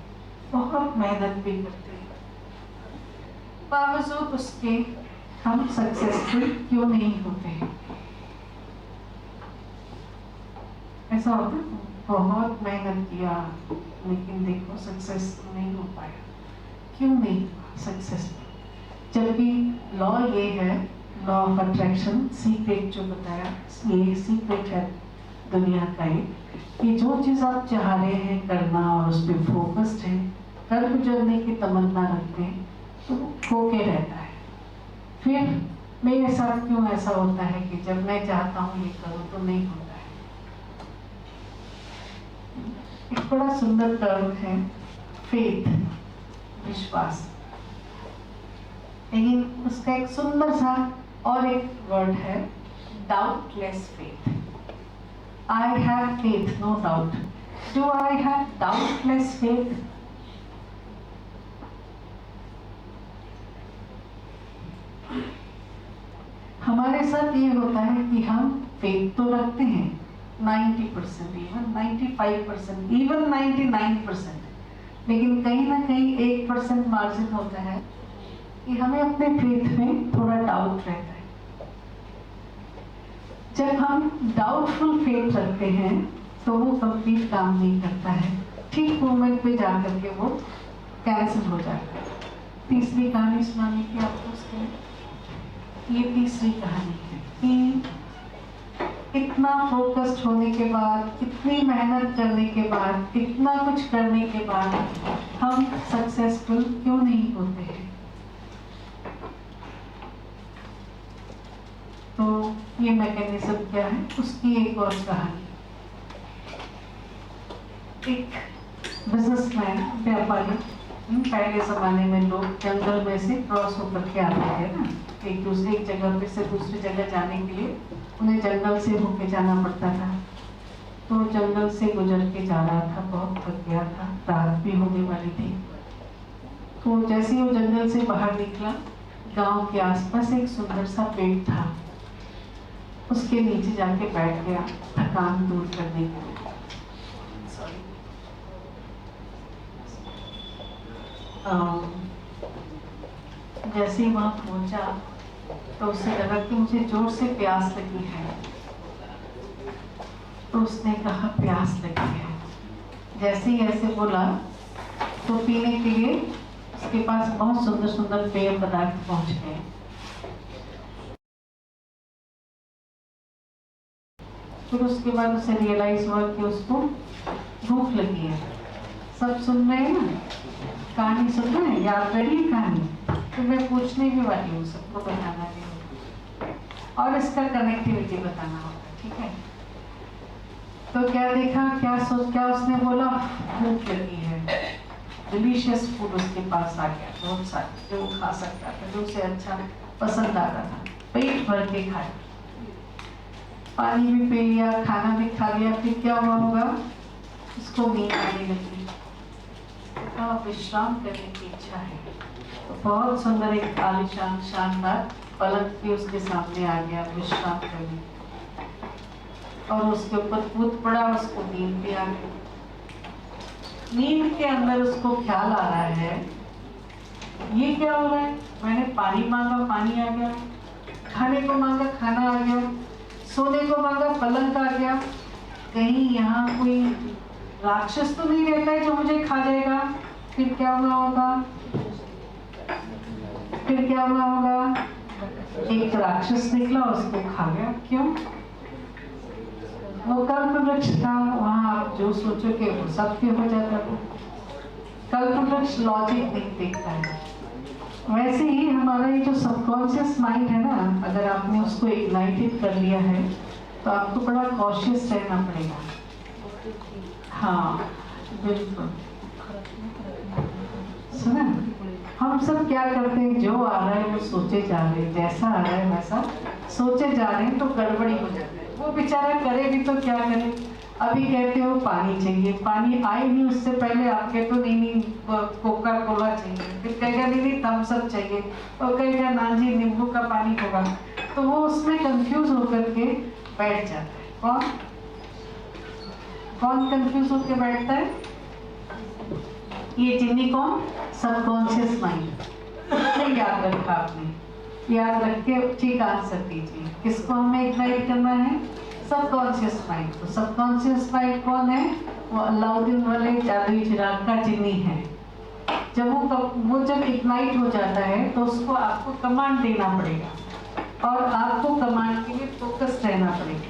बहुत मेहनत भी करते हैं, बावजूद उसके हम सक्सेसफुल क्यों नहीं होते हैं? ऐसा होता है, बहुत मेहनत किया लेकिन देखो सक्सेसफुल नहीं हो पाया, क्यों नहीं सक्सेसफुल? जबकि लॉ ये है, लॉ ऑफ अट्रैक्शन, सीक्रेट जो बताया, ये सीक्रेट है दुनिया का एक, कि जो चीज़ आप चाह रहे हैं करना और उस पर फोकस्ड है, कर गुजरने की तमन्ना रखते हैं, तो होके रहता है। फिर मेरे साथ क्यों ऐसा होता है कि जब मैं चाहता हूँ ये करूँ तो नहीं होता है? एक बड़ा सुंदर टर्म है फेथ, विश्वास, लेकिन उसका एक सुंदर सा और एक वर्ड है doubtless faith. I have faith, no doubt. Do I have doubtless faith? हमारे साथ ये होता है कि हम फेथ तो रखते हैं 90%, इवन 95%, इवन 99%, लेकिन कहीं ना कहीं 1% मार्जिन होता है कि हमें अपने फेथ में थोड़ा डाउट रहता है। जब हम डाउटफुल फेथ रखते हैं तो वो कंप्लीट काम नहीं करता है, ठीक मोमेंट पे जाकर के वो कैंसिल हो जाता है। तीसरी कहानी सुनाने की आपको उसके लिए, ये तीसरी कहानी है कि इतना फोकस्ड होने के बाद, इतनी मेहनत करने के बाद, इतना कुछ करने के बाद हम सक्सेसफुल क्यों नहीं होते हैं? तो ये मैकेनिज्म क्या है, उसकी एक और कहानी। एक बिजनेसमैन, व्यापारी, पहले जमाने में लोग जंगल में से क्रॉस होकर के आते थे ना, एक दूसरे जगह पे से दूसरी जगह जाने के लिए उन्हें जंगल से होके जाना पड़ता था। तो जंगल से गुजर के जा रहा था, बहुत थक गया था, रात भी होने वाली थी। तो जैसे ही वो जंगल से बाहर निकला, गांव के आसपास एक सुंदर सा पेड़ था, उसके नीचे जाके बैठ गया थकान दूर करने के लिए। जैसे ही वहां पहुंचा तो उसे लगा कि मुझे जोर से प्यास लगी है, तो उसने कहा प्यास लगी है। जैसे ही ऐसे बोला तो पीने के लिए उसके पास बहुत सुंदर सुंदर पेय पदार्थ पहुंच गए। फिर उसके बाद उसे रियलाइज हुआ कि उसको भूख लगी है। सब सुन रहे हैं ना, कहानी सुन रहे हैं, याद रही कहानी, तो मैं पूछने भी वाली हूँ, सबको बताना भी होगा और इसका कनेक्टिविटी बताना होगा, ठीक है। तो क्या देखा, क्या उसने बोला, भूख लगी है। डिलीशियस फूड उसके पास आ गया, बहुत सारा जो वो खा सकता था, जो उसे अच्छा पसंद आ रहा था, पेट भर के खाया, पानी भी पी लिया, खाना भी खा लिया। फिर क्या हुआ होगा, उसको नींद आने लगी, विश्राम करने की इच्छा है। तो बहुत सुंदर एक आलीशान शानदार पलंग भी उसके सामने आ गया विश्राम करने, और उसके ऊपर कूद पड़ा, उसको नींद भी आ गई। नींद के अंदर उसको ख्याल आ रहा है, ये क्या हो रहा है, मैंने पानी मांगा पानी आ गया, खाने को मांगा खाना आ गया, सोने को मांगा पलंग आ गया, कहीं यहाँ कोई राक्षस तो नहीं रहता है जो मुझे खा जाएगा। फिर क्या हुआ होगा, एक राक्षस निकला, उसको खा गया। क्यों? वो कल्प वृक्ष था, वहां आप जो सोचोगे वो सत्य हो जाता है। कल्प वृक्ष लॉजिक नहीं देखता है। वैसे ही हमारा ये जो सबकॉन्शियस माइंड है ना, अगर आपने उसको इग्नाइटेड कर लिया है तो आपको बड़ा कॉशियस रहना पड़ेगा। हाँ बिल्कुल, सुना, हम सब क्या करते हैं, जो आ रहा है वो सोचे जा रहे हैं, जैसा आ रहा है वैसा सोचे जा रहे हैं, तो गड़बड़ी हो जाती है। वो बेचारा करे भी तो क्या करे, अभी कहते हो पानी चाहिए, पानी आए नहीं उससे पहले आप कहते हो नहीं कोका कोला चाहिए, फिर कहेगा नहीं थम्स अप चाहिए, और कहेगा ना जी नींबू का पानी होगा। तो वो उसमें कंफ्यूज होकर के बैठ जाता है। कौन कंफ्यूज होकर बैठता है? ये जिन्नी कौन? Subconscious mind. याद रखा आपने, याद रख के ठीक आंसर दीजिए। किसको हमें इग्नाइट करना है? Subconscious mind. तो सबकॉन्शियस माइंड कौन है? वो अलाउद्दीन वाले जादुई चिराग का जिन्नी है। जब वो जब इग्नाइट हो जाता है तो उसको आपको कमांड देना पड़ेगा, और आपको कमांड के लिए फोकस रहना पड़ेगा।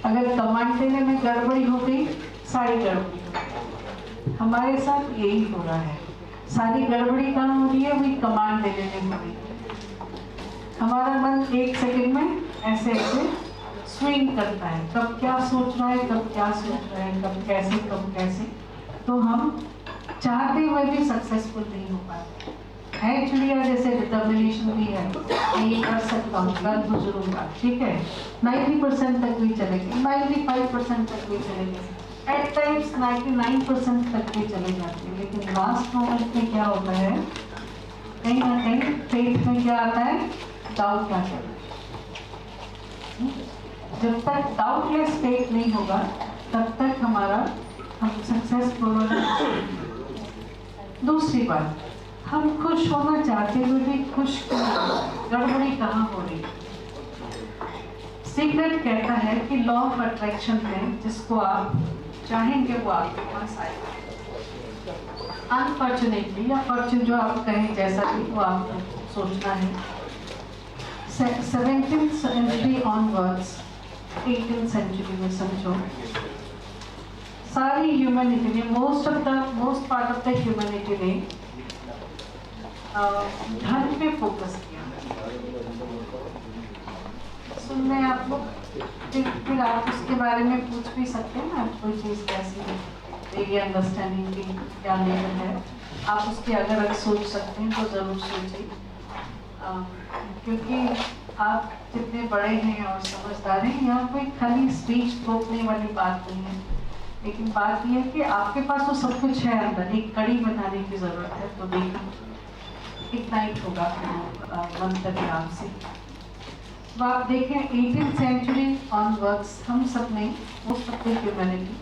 अगर कमांड देने में गड़बड़ी हो गई, सारी गड़बड़ी हो गई। हमारे साथ यही हो रहा है, सारी गड़बड़ी कहाँ हो रही है? वही कमांड देने में हो रही है। हमारा मन एक सेकंड में ऐसे ऐसे स्विंग करता है, कब क्या सोच रहा है, कब क्या सोच रहा है, कब कैसे, तो हम चाहते हुए भी सक्सेसफुल नहीं हो पाते है। चिड़िया जैसे डिटर्मिनेशन भी है, ये कर सकता हूँ, कल गुजरूंगा, ठीक है, 90% तक भी चलेगी, 95% तक भी चलेगी, एट टाइम्स 99% तक भी चले जाते हैं। लेकिन लास्ट मोमेंट में क्या होता है, कहीं ना कहीं फेथ में क्या आता है? डाउट आता है। जब तक डाउटलेस फेथ नहीं होगा तब तक हम सक्सेसफुल हो जाएंगे। दूसरी बात, हम खुश होना चाहते हुए भी खुश गड़बड़ी कहाँ हो रही? सीक्रेट कहता है कि लॉ ऑफ अट्रैक्शन में जिसको आप चाहेंगे वो आपके पास आएगा। अनफॉर्चुनेटली या फॉर्चून जो आप कहें, जैसा भी वो आपको सोचना है। 17th century onwards, 18th century में समझो, सारी ह्यूमैनिटी ने, most part of the humanity ने धन पे फोकस किया। सुन रहे हैं आप लोग? फिर आप उसके बारे में पूछ भी सकते हैं ना, कोई चीज़ कैसी है, मेरी अंडरस्टैंडिंग की क्या लेवल है, आप उसके अगर सोच सकते हैं तो ज़रूर सोचिए। क्योंकि आप जितने बड़े हैं और समझदार हैं, यहाँ कोई खाली स्पीच थोपने वाली बात नहीं है, लेकिन बात यह है कि आपके पास तो सब कुछ है अंदर, एक कड़ी बनाने की ज़रूरत है। तो देखिए इग्नाइट होगा मंत्र नाम से। तो आप देखें 18th सेंचुरी ऑनवर्ड्स हम सब ने, मोस्ट ऑफ द ह्यूमैनिटी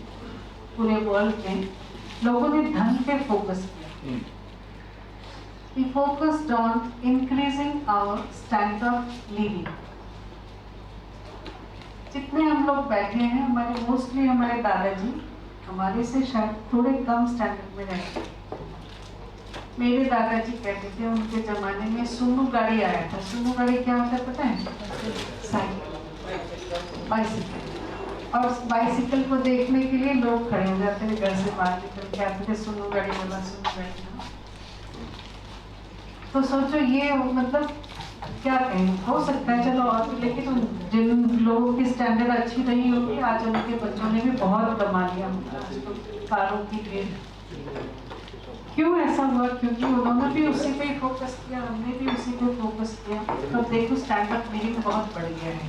पूरे वर्ल्ड में लोगों ने धन पे फोकस किया। We focused on increasing our standard of living. जितने हम लोग बैठे हैं, हमारे मोस्टली हमारे दादाजी हमारे से शायद थोड़े कम स्टैंडर्ड में रहते। मेरे दादाजी कहते थे उनके जमाने में सुमो गाड़ी आया था। सुमो गाड़ी क्या होता है पता है? Cycle, bicycle. और बाइसिकल को देखने के लिए लोग खड़े हो जाते थे, घर से बाहर निकल के आते थे, सुमो गाड़ी वाला, सुमो गाड़ी। तो सोचो ये मतलब क्या कहें, हो सकता है चलो और, लेकिन जिन लोगों की स्टैंडर्ड अच्छी रही होगी आज उनके बच्चों ने भी बहुत कमा लिया कारों की भीड़। क्यों ऐसा हुआ? क्योंकि उन्होंने भी उसी पे फोकस किया, हमने भी उसी पे फोकस किया। तो देखो स्टैंडर्ड लिविंग बहुत बढ़ गया है।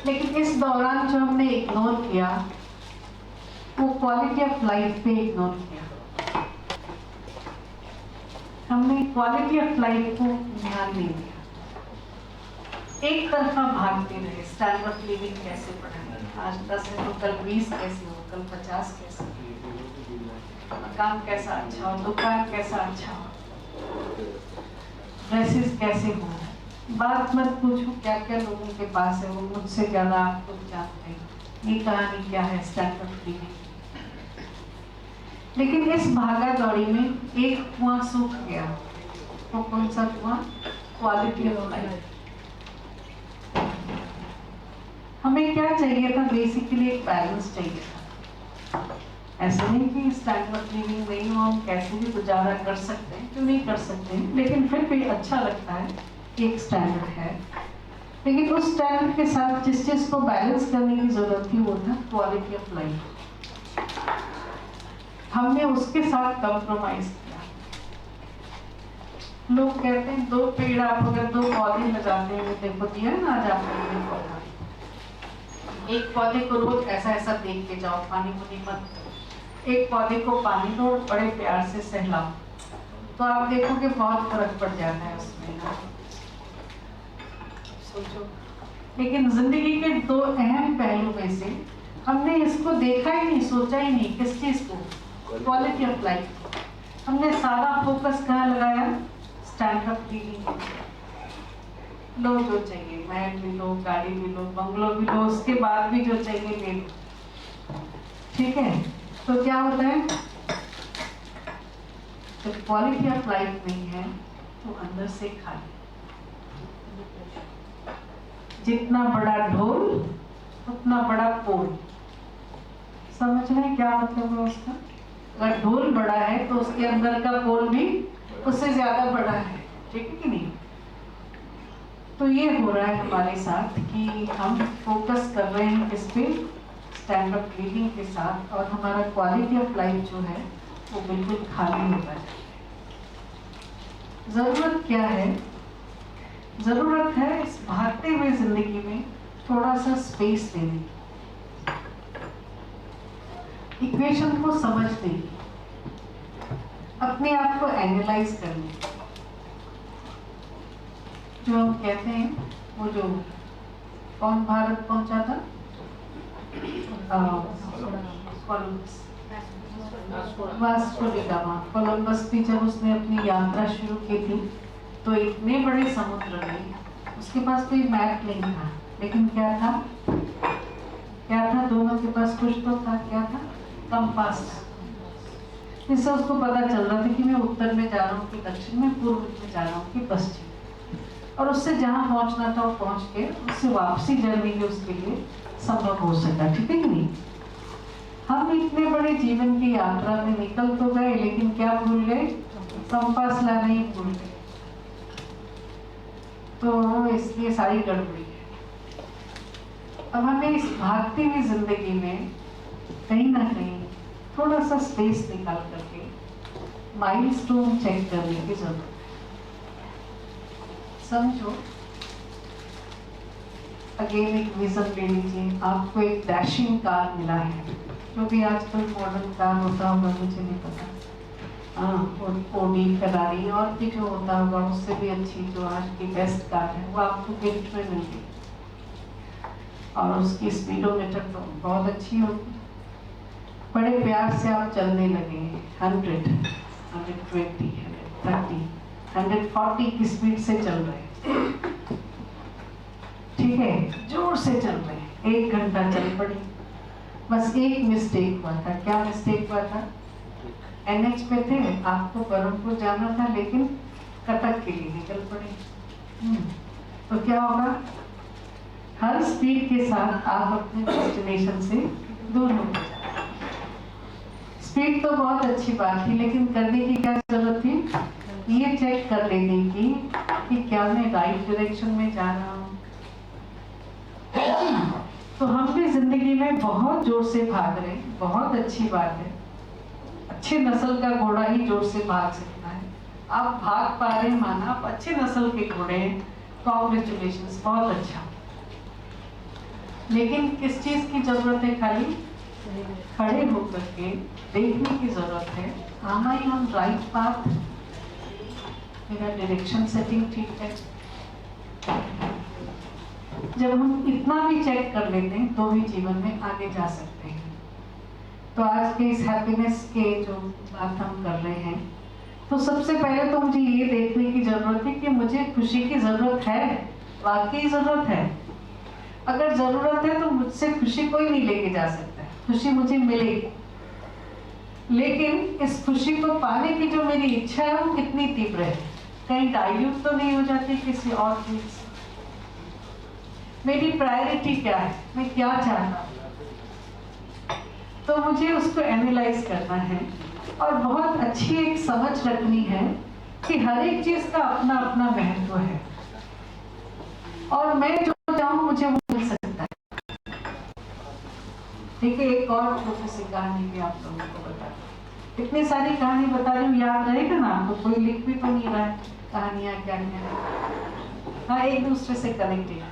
लेकिन इस दौरान जो हमने इग्नोर किया वो क्वालिटी ऑफ लाइफ पे इग्नोर किया। हमने क्वालिटी ऑफ लाइफ को ध्यान नहीं दिया, एक तरफा भागते रहे। स्टैंडर्ड ऑफ लिविंग कैसे बढ़ाएं, आज 10 है तो कल 20 कैसे हो, कल 50 कैसे हो, मकान कैसा अच्छा हो, दुकान कैसा अच्छा हो, ड्रेसेस कैसे हो। बात मत पूछो क्या क्या लोगों के पास है, वो मुझसे ज़्यादा आप लोग जानते हैं ये कहानी क्या है स्टैंडर्ड ऑफ लिविंग। लेकिन इस भागा दौड़ी में एक कुआं सूख गया। वो कौन सा कुआं? Quality of life. हमें क्या चाहिए था? बेसिकली एक बैलेंस चाहिए था। ऐसे नहीं कि स्टैंडर्ड लिविंग नहीं हो, हम कैसे भी गुजारा कर सकते हैं, क्यों नहीं कर सकते हैं, लेकिन फिर भी अच्छा लगता है कि एक स्टैंडर्ड है। लेकिन उस स्टैंडर्ड के साथ जिस चीज को बैलेंस करने की जरूरत थी वो था क्वालिटी ऑफ लाइफ। हमने उसके साथ कॉम्प्रोमाइज किया। लोग कहते हैं 2 पेड़ आप अगर 2 पौधे लगाते हैं, देखो दिया ना आज आपने पौधा, एक पौधे को रोज ऐसा ऐसा देख के जाओ, पानी पुनी मत दो, एक पौधे को पानी दो, बड़े प्यार से सहलाओ, तो आप देखोगे बहुत फर्क पड़ जाता है उसमें ना। सोचो, लेकिन जिंदगी के 2 अहम पहलू में से हमने इसको देखा ही नहीं, सोचा ही नहीं। किस चीज को? Quality of life. हमने सारा फोकस कहाँ लगाया? Standard of living. लो जो चाहिए, महल भी लो, गाड़ी भी लो, बंगलो भी लो, उसके बाद भी जो चाहिए ले लो। ठीक है, तो क्या होता है जब क्वालिटी ऑफ लाइफ नहीं है तो अंदर से खाली। जितना बड़ा ढोल उतना बड़ा पोल। समझ रहे हैं क्या मतलब है उसका? अगर ढोल बड़ा है तो उसके अंदर का पोल भी उससे ज्यादा बड़ा है, ठीक है कि नहीं? तो ये हो रहा है हमारे साथ कि हम फोकस कर रहे हैं किस पे? स्टैंडर्ड ऑफ लिविंग के साथ, और हमारा क्वालिटी ऑफ लाइफ जो है वो बिल्कुल खाली होता है। जरूरत क्या है? जरूरत है इस भागते हुए जिंदगी में थोड़ा सा स्पेस देने, इक्वेशन को समझने, अपने आप को एनालाइज करने। जो हम कहते हैं वो जो कौन भारत पहुंचा था? Vasco D gamma. कोलंबस भी जब उसने अपनी यात्रा शुरू की थी तो इतने बड़े समुद्र में उसके पास कोई मैप नहीं था, लेकिन क्या था? क्या था? दोनों के पास कुछ तो था। क्या था? कंपास था। इससे उसको पता चल रहा था कि मैं उत्तर में जा रहा हूँ कि दक्षिण में, पूर्व में जा रहा हूँ कि पश्चिम, और उससे जहाँ पहुँचना था वो पहुँच के उससे वापसी जर्नी भी उसके लिए संभव हो सका। ठीक है कि नहीं? हम इतने बड़े जीवन की यात्रा में निकल तो गए, लेकिन क्या भूल गए? कंपास लाना ही भूल गए। तो इसलिए सारी गड़बड़ी है। अब हमें इस भागती हुई जिंदगी में कहीं ना कहीं थोड़ा सा स्पेस निकाल करके माइलस्टोन चेक करने की जरूरत है। समझो, अगेन एक विजन ले लीजिए। आपको एक डैशिंग कार मिला है, जो भी आजकल मॉडर्न कार होता होगा मुझे नहीं पता। ओडी फेरारी और भी जो होता होगा उससे भी अच्छी जो आज की बेस्ट कार है वो आपको गिफ्ट में मिलती और उसकी स्पीडोमीटर तो बहुत अच्छी होगी। बड़े प्यार से आप चलने लगे 100, 120, 130, 140 की स्पीड से चल रहे, ठीक है, जोर से चल रहे, 1 घंटा चल पड़ी। बस एक मिस्टेक हुआ था। क्या मिस्टेक हुआ था? NH पे थे, आपको बरहमपुर जाना था लेकिन कटक के लिए निकल पड़े। तो क्या होगा? हर स्पीड के साथ आप अपने डेस्टिनेशन से दूर हो जाए। स्पीड तो बहुत अच्छी बात थी लेकिन करने की क्या जरूरत थी? ये चेक कर लेने की कि क्या मैं राइट डायरेक्शन में जा रहा हूँ। तो हम भी जिंदगी में बहुत जोर से भाग रहे, बहुत अच्छी बात है। अच्छे नस्ल का घोड़ा ही जोर से भाग सकता है। आप भाग पा रहे हैं, माना आप अच्छे नस्ल के घोड़े हैं, कॉन्ग्रेचुलेशंस, बहुत अच्छा। लेकिन किस चीज की जरूरत है? खाली खड़े होकर के देखने की जरूरत है, am I on right path? मेरा डायरेक्शन सेटिंग ठीक है? जब हम इतना भी चेक कर लेते हैं तो भी जीवन में आगे जा सकते हैं। तो आज के इस हैप्पीनेस के जो बात हम कर रहे हैं, तो सबसे पहले तो मुझे ये देखने की जरूरत है कि मुझे खुशी की जरूरत है, वाकई जरूरत है। अगर जरूरत है तो मुझसे खुशी कोई नहीं लेके जा सकता है, खुशी मुझे मिलेगी। लेकिन इस खुशी को पाने की जो मेरी इच्छा है वो कितनी तीव्र है, कहीं डाइल्यूट तो नहीं हो जाती किसी और चीज से। मेरी प्रायोरिटी क्या है, मैं क्या चाहता हूँ, तो मुझे उसको एनालाइज करना है और बहुत अच्छी एक समझ रखनी है कि हर एक चीज का अपना अपना महत्व है और मैं जो चाहूँ मुझे वो मिल सकता है। ठीक है, एक और छोटी सी कहानी भी आप लोगों को बता दूं। इतनी सारी कहानी बता रही हूँ, याद रहेगा ना आपको? कोई लिख भी तो नहीं रहा है कहानियां क्या है। हाँ, एक दूसरे से कनेक्टेड,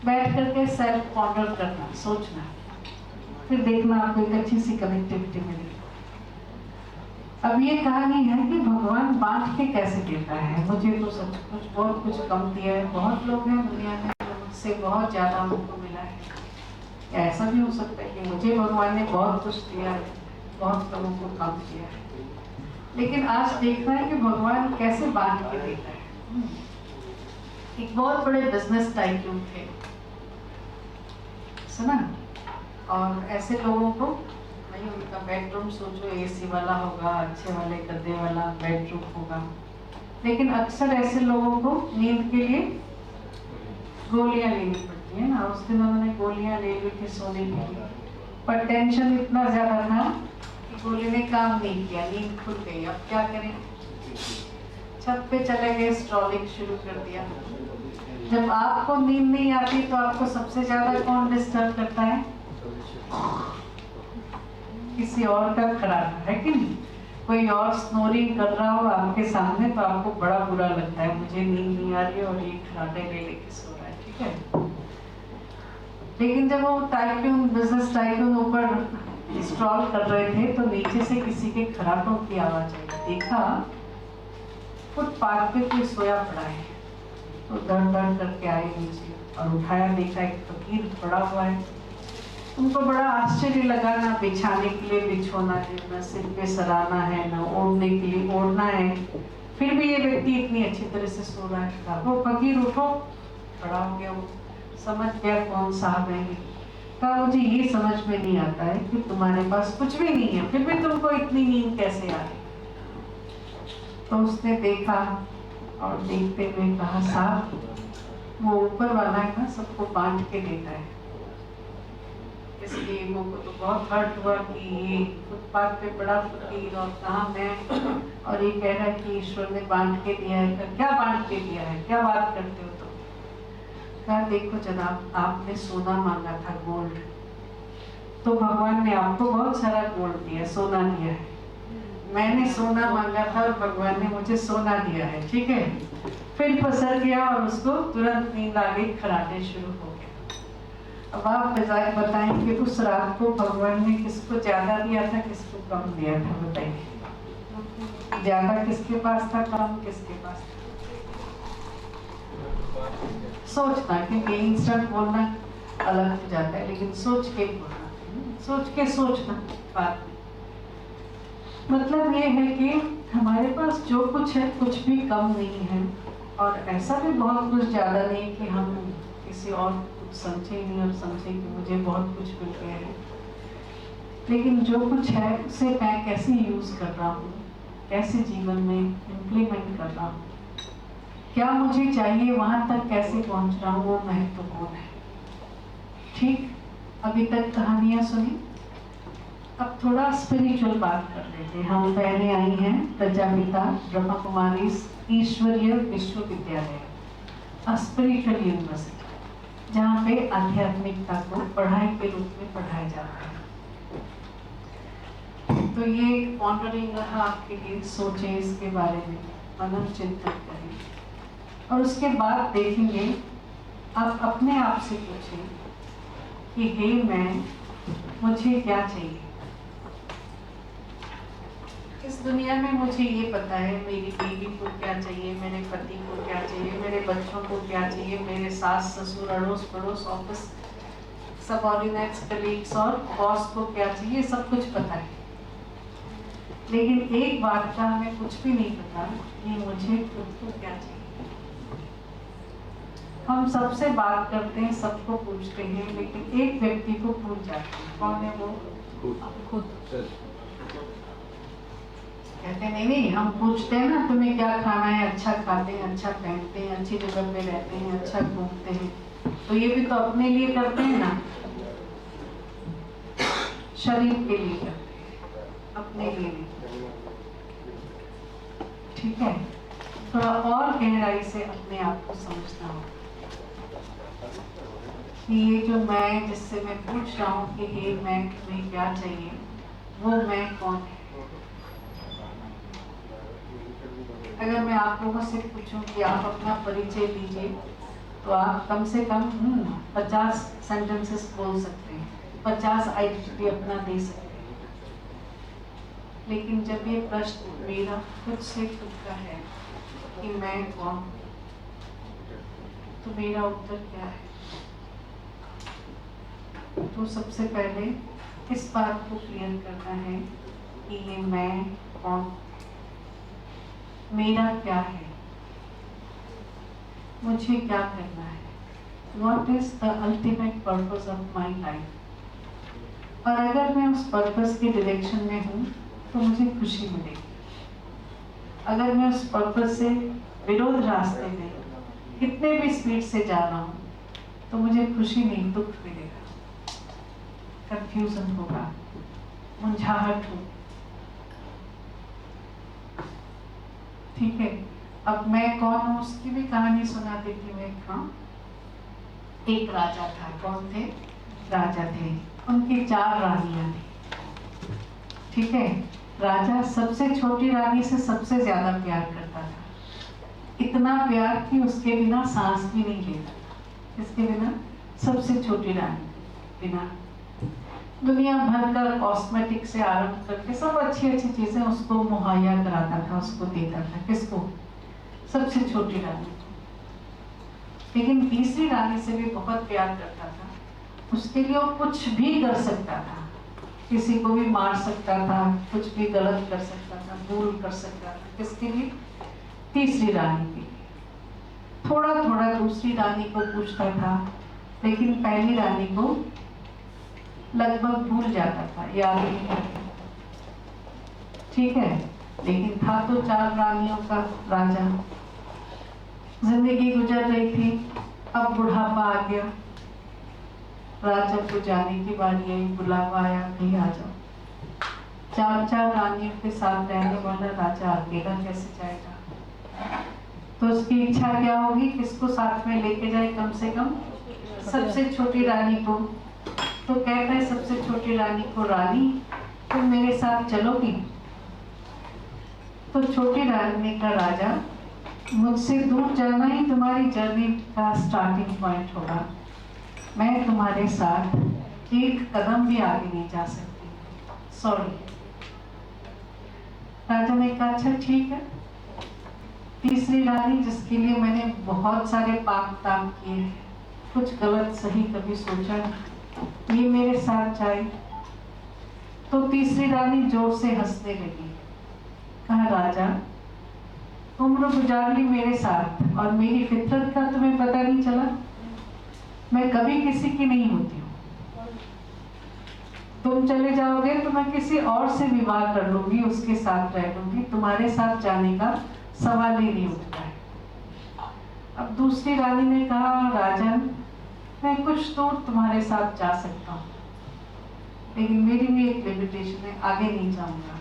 बैठ करके सेल्फ पॉन्डर करना, सोचना, फिर देखना आपको एक अच्छी सी कनेक्टिविटी मिलेगी। अब ये कहानी है कि भगवान बांट के कैसे देता है। मुझे तो सब कुछ बहुत कुछ कम दिया है, बहुत लोग हैं दुनिया में मुझसे बहुत ज्यादा उनको मिला है। या ऐसा भी हो सकता है कि मुझे भगवान ने बहुत कुछ दिया है, बहुत लोगों को कम दिया है। लेकिन आज देखना है कि भगवान कैसे बांट के देता है। एक बहुत बड़े बिजनेस टाइकून थे, सुना? और ऐसे लोगों को भाई उनका बेडरूम सोचो AC वाला होगा, अच्छे वाले गद्दे वाला बेडरूम होगा, लेकिन अक्सर ऐसे लोगों को नींद के लिए गोलियां लेनी पड़ती है ना। उस दिन उन्होंने गोलियां ले ली थी सोने के लिए, पर टेंशन इतना ज्यादा था कि गोली ने काम नहीं किया, नींद खुल गई। अब क्या करें? छत पे चले गए, स्ट्रॉलिंग शुरू कर दिया। जब आपको नींद नहीं आती तो आपको सबसे ज्यादा कौन डिस्टर्ब करता है? किसी और का खड़ाना, है कि नहीं? कोई और स्नोरिंग कर रहा हो आपके सामने तो आपको बड़ा बुरा लगता है, मुझे नींद नहीं आ रही है और ये खराटे ले लेके सो रहा है, ठीक है। लेकिन जब वो टाइकून, बिजनेस टाइकून ऊपर स्क्रॉल कर रहे थे तो नीचे से किसी के खराटों की आवाज आई। देखा फुटपाथ पे कोई सोया पड़ा है, तो दर दर करके आए नीचे और उठाया, देखा एक फकीर पड़ा हुआ है। उनको बड़ा आश्चर्य लगा, ना बिछाने के लिए बिछोना है, ना सिर पे सराना है, ना ओढ़ने के लिए ओढ़ना है, फिर भी ये व्यक्ति इतनी अच्छी तरह से सो रहा है। वो फकीर उठो, खड़ा हो गया, वो समझ गया कौन साहब है। कहा मुझे ये समझ में नहीं आता है कि तुम्हारे पास कुछ भी नहीं है, फिर भी तुमको इतनी नींद कैसे आ रही? तो उसने देखा और देखते हुए कहा, साहब वो ऊपर वाला है ना, सबको बांट के देता है। इसलिए वो तो बहुत हर्ट हुआ कि ये फुटपाथ पे बड़ा फकीर और कहाँ मैं, और ये कह रहा है कि ईश्वर ने बांट के दिया है। क्या बांट के दिया है, क्या बात करते हो तुम? कहा देखो जनाब, आपने सोना मांगा था, गोल्ड, तो भगवान ने आपको बहुत सारा गोल्ड दिया, सोना दिया है। मैंने सोना मांगा था और भगवान ने मुझे सोना दिया है, ठीक है। फिर पसर गया और उसको तुरंत नींद आ गई, खराटे शुरू हो गए। अब आप बताएं कि उस रात को भगवान ने किसको ज्यादा दिया था, किसको कम दिया था, बताइए। ज्यादा किसके पास था, कम किसके पास था। सोचना, क्योंकि इंस्टेंट बोलना अलग हो जाता है, लेकिन सोच के बोलना, सोच के सोचना बात में। मतलब ये है कि हमारे पास जो कुछ है कुछ भी कम नहीं है, और ऐसा भी बहुत कुछ ज्यादा नहीं कि हम किसी और कुछ समझे नहीं और समझे कि मुझे बहुत कुछ मिल गया है। लेकिन जो कुछ है उसे मैं कैसे यूज कर रहा हूँ, कैसे जीवन में इम्प्लीमेंट कर रहा हूँ, क्या मुझे चाहिए वहां तक कैसे पहुंच रहा हूँ, वो महत्वपूर्ण है। ठीक, अभी तक कहानियां सुनी, अब थोड़ा स्पिरिचुअल बात कर लेते हैं। हम पहले आई हैं प्रजापिता ब्रह्मा कुमारी ईश्वरीय विश्वविद्यालय, स्पिरिचुअल यूनिवर्सिटी, जहाँ पे आध्यात्मिकता को पढ़ाई के रूप में पढ़ाया जाता है। तो ये पॉन्डरिंग रहा आपके लिए, सोचें इसके बारे में, मनन चिंतन करें, और उसके बाद देखेंगे आप अपने आप से पूछें कि हे मैं, मुझे क्या चाहिए इस दुनिया में। मुझे ये पता है मेरी बीवी को क्या चाहिए, मेरे पति को क्या चाहिए, मेरे बच्चों को क्या चाहिए, मेरे सास ससुर अड़ोस पड़ोस ऑफिस सबऑर्डिनेट्स कलीग्स और बॉस को क्या चाहिए, सब कुछ पता है। लेकिन एक बात का हमें कुछ भी नहीं पता कि मुझे खुद को क्या चाहिए। हम सबसे बात करते हैं, सबको पूछते हैं, लेकिन एक व्यक्ति को भूल जाते हैं। कौन है वो? खुद। कहते नहीं, हम पूछते हैं ना तुम्हें क्या खाना है, अच्छा खाते हैं, अच्छा पहनते हैं, अच्छी जगह पे रहते हैं, अच्छा घूमते हैं, तो ये भी तो अपने लिए करते हैं ना, शरीर के लिए करते हैं, अपने लिए नहीं। ठीक है, थोड़ा और गहराई से अपने आप को समझना होगा कि ये जो मैं, जिससे मैं पूछ रहा हूँ कि हे मैं, तुम्हें क्या चाहिए, वो मैं कौन है। अगर मैं आप लोगों से पूछूं कि आप अपना परिचय दीजिए, तो आप कम से कम 50 सेंटेंसेस बोल सकते हैं, 50 आइडेंटिटी अपना दे सकते हैं। लेकिन जब ये प्रश्न मेरा खुद से खुद का है कि मैं कौन हूँ, तो मेरा उत्तर क्या है? तो सबसे पहले इस बात को क्लियर करना है कि ये मैं कौन, मेरा क्या है, मुझे क्या करना है, What is the ultimate purpose of my life। और अगर मैं उस पर्पस के डायरेक्शन में हूँ तो मुझे खुशी मिलेगी। अगर मैं उस पर्पस से विरोध रास्ते में कितने भी स्पीड से जा रहा हूँ तो मुझे खुशी नहीं, दुख मिलेगा, कंफ्यूजन होगा, मुंझाहट होगी। ठीक है, अब मैं कौन हूँ उसकी भी कहानी सुना देती हूँ। एक राजा था। कौन थे? राजा थे। उनकी 4 रानियां थी। ठीक है, राजा सबसे छोटी रानी से सबसे ज्यादा प्यार करता था। इतना प्यार कि उसके बिना सांस भी नहीं लेता था। इसके बिना, सबसे छोटी रानी बिना, दुनिया भर का कॉस्मेटिक से आरंभ करके सब अच्छी अच्छी चीजें उसको मुहैया कराता था, उसको देता था। किसको? सबसे छोटी रानी को। लेकिन तीसरी रानी से भी बहुत प्यार करता था। उसके लिए वो कुछ भी कर सकता था, किसी को भी मार सकता था, कुछ भी गलत कर सकता था, भूल कर सकता था। किसके लिए? तीसरी रानी के लिए। थोड़ा थोड़ा दूसरी रानी को पूछता था, लेकिन पहली रानी को लगभग भूल जाता था, याद नहीं करता। ठीक है, लेकिन था तो 4 रानियों का राजा। जिंदगी गुजर रही थी, अब बुढ़ापा आ गया, राजा को जाने की बारी आई, बुलावा आया, कहीं आ जाओ। 4 रानियों के साथ रहने वाला राजा अकेला कैसे जाएगा? तो उसकी इच्छा क्या होगी? किसको साथ में लेके जाए? कम से कम सबसे छोटी रानी को। तो कहता है सबसे छोटी रानी को, रानी तुम मेरे साथ चलोगी? तो छोटी रानी का राजा, मुझसे दूर जाना ही तुम्हारी जर्नी का स्टार्टिंग पॉइंट होगा। मैं तुम्हारे साथ एक कदम भी आगे नहीं जा सकती, सॉरी। राजा ने कहा अच्छा ठीक है। तीसरी रानी जिसके लिए मैंने बहुत सारे पाप ताप किए हैं, कुछ गलत सही कभी सोचा नहीं, ये मेरे साथ जाए। तो तीसरी रानी जोर से हंसने लगी, कहा राजा उम्र गुजार ली मेरे साथ और मेरी फितरत का तुम्हें पता नहीं चला। मैं कभी किसी की नहीं होती हूँ। तुम चले जाओगे तो मैं किसी और से विवाह कर लूंगी, उसके साथ रह लूंगी, तुम्हारे साथ जाने का सवाल ही नहीं उठता है। अब दूसरी रानी ने कहा राजन मैं कुछ दूर तुम्हारे साथ जा सकता हूँ, लेकिन मेरी भी एक लिमिटेशन है, आगे नहीं जाऊंगा।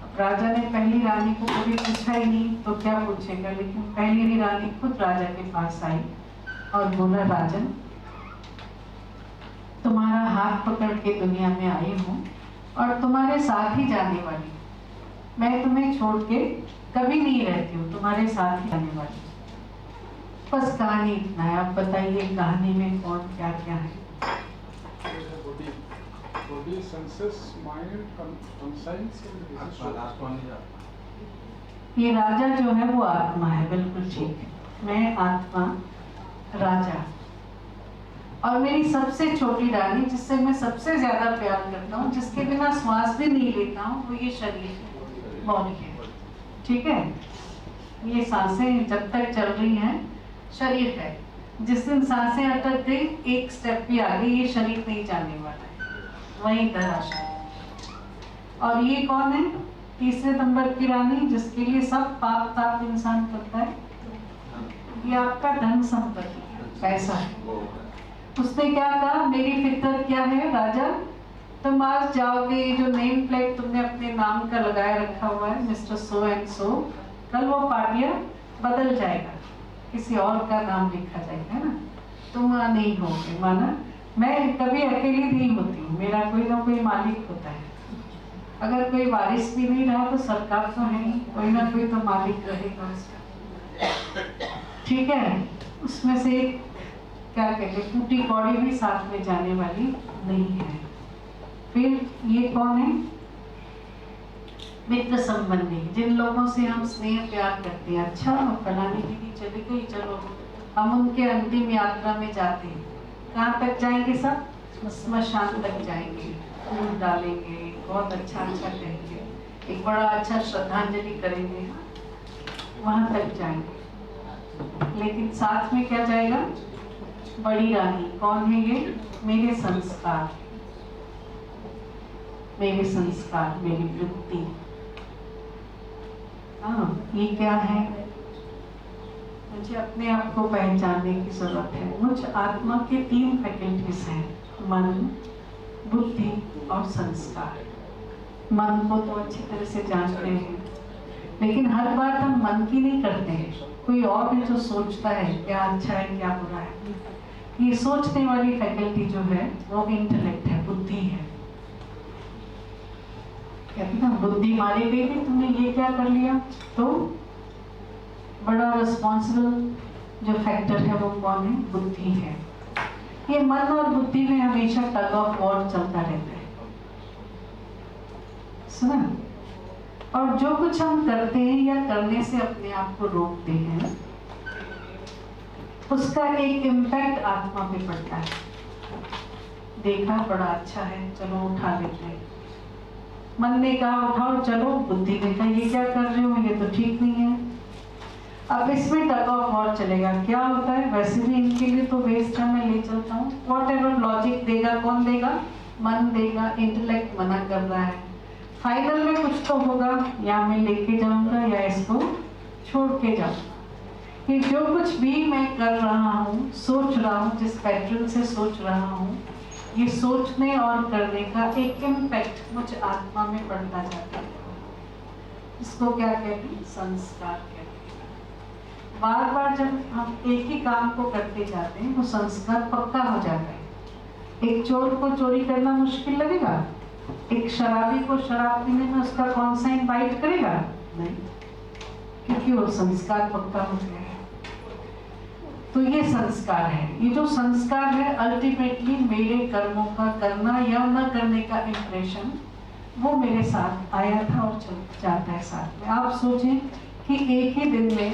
अब राजा ने पहली रानी को कभी पूछा ही नहीं तो क्या पूछेगा, लेकिन पहली रानी खुद राजा के पास आई और बोला राजन तुम्हारा हाथ पकड़ के दुनिया में आई हूँ और तुम्हारे साथ ही जाने वाली, मैं तुम्हें छोड़ के कभी नहीं रहती हूँ, तुम्हारे साथ ही जाने वाली। बस कहानी इतना है। आप बताइए कहानी में कौन क्या क्या है। Body, senses, mind, conscience and decision. ये राजा जो है वो आत्मा है, बिल्कुल ठीक है। मैं आत्मा राजा, और मेरी सबसे छोटी रानी जिससे मैं सबसे ज्यादा प्यार करता हूँ, जिसके बिना श्वास भी नहीं लेता हूँ, वो ये शरीर बॉडी है। ठीक है, ये सांसें जब तक चल रही हैं शरीर है, जिस दिन सांसें अटक गई एक स्टेप भी आगे ये शरीर नहीं जाने वाला है, वहीं तराशा। और ये कौन है? तीसरे नंबर की रानी जिसके लिए सब पाप ताप इंसान करता है, ये आपका धन संपत्ति है, पैसा है। उसने क्या कहा, मेरी फितरत क्या है राजा, तुम आज जाओगे, ये जो नेम प्लेट तुमने अपने नाम का लगाए रखा हुआ है मिस्टर सो एंड सो, कल वो पाटिया बदल जाएगा, किसी और का नाम लिखा जाएगा, है ना, तुम वहाँ नहीं होगे। माना मैं कभी अकेली नहीं होती हूँ, मेरा कोई ना कोई मालिक होता है। अगर कोई वारिस भी नहीं रहा तो सरकार तो है ही, कोई ना कोई तो मालिक रहेगा उसका। ठीक है, उसमें से क्या कहते हैं, टूटी कौड़ी भी साथ में जाने वाली नहीं है। फिर ये कौन है? मित्र संबंधी, जिन लोगों से हम स्नेह प्यार करते हैं। अच्छा फलानी दीदी चली गई, चलो हम उनके अंतिम यात्रा में जाते हैं। कहाँ तक जाएंगे? सब श्मशान तक जाएंगे, फूल डालेंगे, बहुत अच्छा अच्छा कहेंगे, एक बड़ा अच्छा श्रद्धांजलि करेंगे, वहां तक जाएंगे। लेकिन साथ में क्या जाएगा? बड़ी रानी। कौन है ये? मेरे संस्कार, मेरे संस्कार, मेरी वृत्ति। हाँ, ये क्या है? मुझे अपने आप को पहचानने की जरूरत है। मुझ आत्मा के 3 फैकल्टीज हैं, मन, बुद्धि और संस्कार। मन को तो अच्छी तरह से जानते हैं, लेकिन हर बात हम मन की नहीं करते हैं, कोई और भी जो सोचता है क्या अच्छा है क्या बुरा है। ये सोचने वाली फैकल्टी जो है वो इंटेलेक्ट है, बुद्धि है। कहते ना बुद्धि मारी गई थी, तुमने ये क्या कर लिया। तो बड़ा रिस्पॉन्सिबल जो फैक्टर है वो कौन है? बुद्धि है। ये मन और बुद्धि में हमेशा टग ऑफ वॉर चलता रहता है, सुना। और जो कुछ हम करते हैं या करने से अपने आप को रोकते हैं, उसका एक इम्पैक्ट आत्मा पे पड़ता है। देखा बड़ा अच्छा है, चलो उठा लेते हैं। मन ने कहा उठाओ चलो, बुद्धि ने कहा ये क्या कर रहे हो, ये तो ठीक नहीं है। अब इसमें टग ऑफ वॉर चलेगा। क्या होता है? वैसे भी इनके लिए तो वेस्ट है, मैं ले चलता हूँ। वॉट एवर लॉजिक देगा, कौन देगा? मन देगा। इंटेलेक्ट मना कर रहा है। फाइनल में कुछ तो होगा, या मैं लेके जाऊंगा या इसको छोड़ के जाऊंगा। कि जो कुछ भी मैं कर रहा हूँ, सोच रहा हूँ, जिस पैटर्न से सोच रहा हूँ, ये सोचने और करने का एक इम्पैक्ट मुझ आत्मा में पड़ता जाता है। इसको क्या कहते हैं? संस्कार कहते हैं। बार बार जब हम एक ही काम को करते जाते हैं, वो संस्कार पक्का हो जाता है। एक चोर को चोरी करना मुश्किल लगेगा? एक शराबी को शराब पीने में उसका कॉन्साइन बाइट करेगा? नहीं, क्योंकि वो संस्कार पक्का हो गया है। तो ये संस्कार है। ये जो संस्कार है अल्टीमेटली मेरे कर्मों का करना या न करने का इंप्रेशन वो मेरे साथ आया था और चल जाता है साथ में। आप सोचें कि एक ही दिन में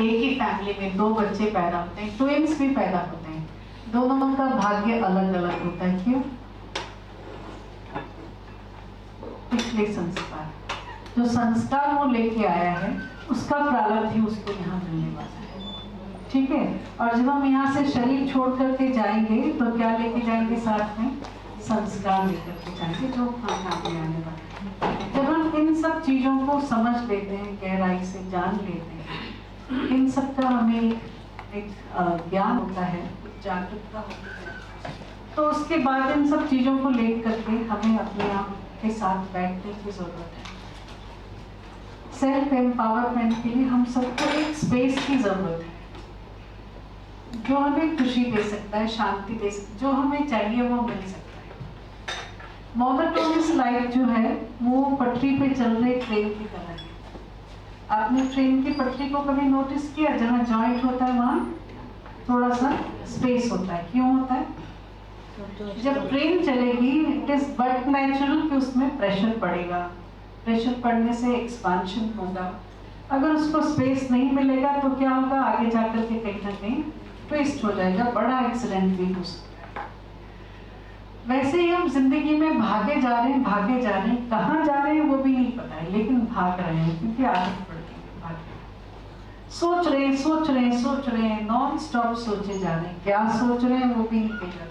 एक ही फैमिली में 2 बच्चे पैदा होते हैं, ट्विंस भी पैदा होते हैं, दोनों का भाग्य अलग अलग होता है। क्यों? पिछले संस्कार, जो संस्कार वो लेके आया है उसका प्रारब्ध ही उसको यहाँ मिलने वाला है। ठीक है, और जब हम यहाँ से शरीर छोड़ करके जाएंगे तो क्या लेके जाएंगे साथ में? संस्कार लेकर के जाएंगे जो हम आगे आने वाले हैं। जब हम इन सब चीजों को समझ लेते हैं, गहराई से जान लेते हैं, इन सब का हमें एक ज्ञान होता है, जागरूकता होती है, तो उसके बाद इन सब चीजों को लेकर के हमें अपने आप के साथ बैठने की जरूरत है। सेल्फ एम्पावरमेंट के लिए हम सबको एक स्पेस की जरूरत है जो हमें खुशी दे सकता है, शांति दे सकता है, जो हमें चाहिए वो मिल सकता है। मोनोटोनस लाइफ जो है वो पटरी पे चल रही ट्रेन की तरह है। आपने ट्रेन की पटरी को कभी नोटिस किया? जहाँ जॉइंट होता है वहाँ थोड़ा सा स्पेस होता है। क्यों होता है? जब ट्रेन चलेगी इट इज बट नेचुरल कि उसमें प्रेशर पड़ेगा, प्रेशर पड़ने से एक्सपांशन होगा। अगर उसको स्पेस नहीं मिलेगा तो क्या होगा? आगे जाकर के कहीं ना कहीं ट्विस्ट हो जाएगा, बड़ा एक्सीडेंट भी हो सकता है। वैसे ही हम जिंदगी में भागे जा रहे हैं, कहाँ जा रहे हैं वो भी नहीं पता है, लेकिन भाग रहे हैं क्योंकि आदत पड़ गई है भागने की। सोच रहे हैं, नॉन स्टॉप सोचे जा रहे हैं, क्या सोच रहे हैं वो भी नहीं पता।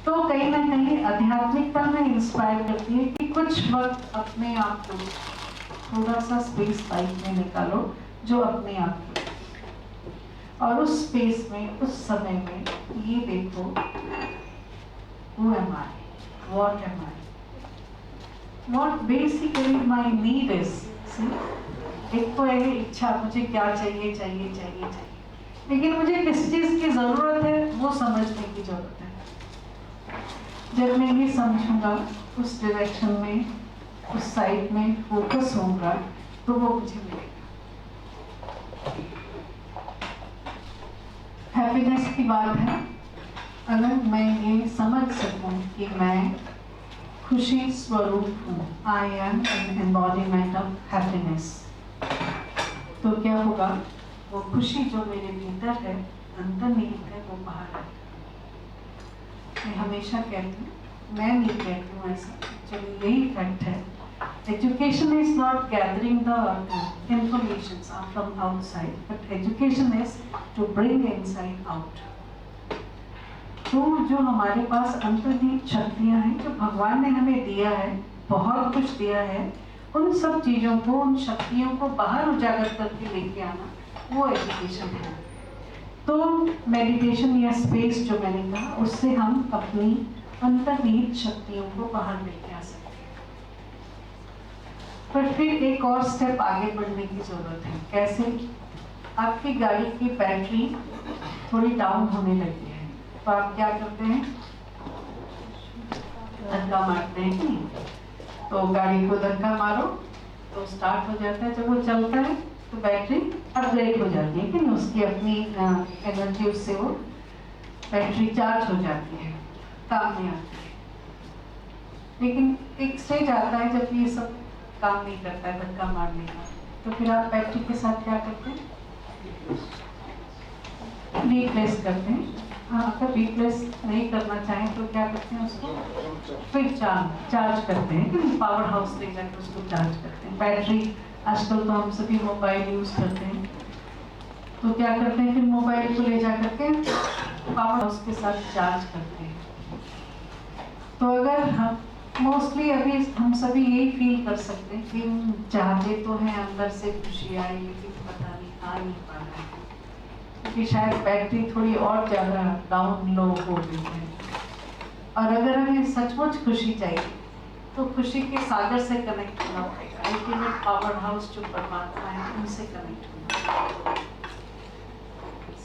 तो कहीं ना कहीं आध्यात्मिकता में इंस्पायर करती है कि कुछ वक्त अपने आप को थोड़ा सा स्पेस लाइफ में निकालो जो अपने आप को, और उस स्पेस में, उस समय में ये देखो, who am I? What am I? What basically my need is? See? एक तो है इच्छा, मुझे क्या चाहिए, लेकिन मुझे किस चीज की जरूरत है वो समझने की जरूरत है। जब मैं ये समझूंगा, उस डायरेक्शन में, उस साइड में फोकस होगा तो वो मुझे मिलेगा। हैप्पीनेस की बात है, अगर मैं ये समझ सकूं कि मैं खुशी स्वरूप हूँ, I am an embodiment of happiness, तो क्या होगा? वो खुशी जो मेरे भीतर है, अंतर्निहित है, वो बाहर है। मैं हमेशा कहती हूँ, मैं नहीं कहती हूँ ऐसा, चलिए यही फैक्ट है। Education is not gathering the information from outside, but education is to bring inside out. तो जो हमारे पास अंतर्निहित शक्तियाँ हैं, जो भगवान ने हमें दिया है, बहुत कुछ दिया है, उन सब चीज़ों को, उन शक्तियों को बाहर उजागर करके लेके आना, वो एजुकेशन है। तो मेडिटेशन या स्पेस जो मैंने कहा, उससे हम अपनी अंतर्निहित शक्तियों को बाहर लेके आ सकते हैं। पर फिर एक और स्टेप आगे बढ़ने की जरूरत है। कैसे? आपकी गाड़ी की बैटरी थोड़ी डाउन होने लगी है, तो आप क्या करते हैं? धक्का मारते हैं कि नहीं? तो गाड़ी को धक्का मारो तो स्टार्ट हो जाता है। जब वो चलता है तो बैटरी अपग्रेड हो जाती है कि नहीं, उसकी अपनी एनर्जी, उससे वो बैटरी चार्ज हो जाती है, काम में आती है। लेकिन एक स्टेज आता है जब ये सब काम नहीं करता है, धक्का मारने का, तो फिर आप बैटरी के साथ क्या करते हैं? रिप्लेस करते हैं। अगर रिप्लेस नहीं करना चाहें तो क्या करते हैं? उसको फिर चार्ज करते हैं कि पावर हाउस ले जाकर उसको चार्ज करते हैं। बैटरी आजकल तो हम सभी मोबाइल यूज करते हैं, तो क्या करते हैं? फिर मोबाइल को ले जा करके पावर हाउस के साथ चार्ज करते हैं। तो अगर हम मोस्टली अभी हम सभी यही फील कर सकते हैं कि हम चाहते तो हैं अंदर से खुशी आए, लेकिन पता नहीं आ नहीं पा रहा है, क्योंकि शायद बैटरी थोड़ी और ज़्यादा डाउन लो हो गई है। और अगर हमें सचमुच खुशी चाहिए तो खुशी के सागर से कनेक्ट होना पड़ेगा, अल्टीमेट पावर हाउस जो परमात्मा है उनसे कनेक्ट होना।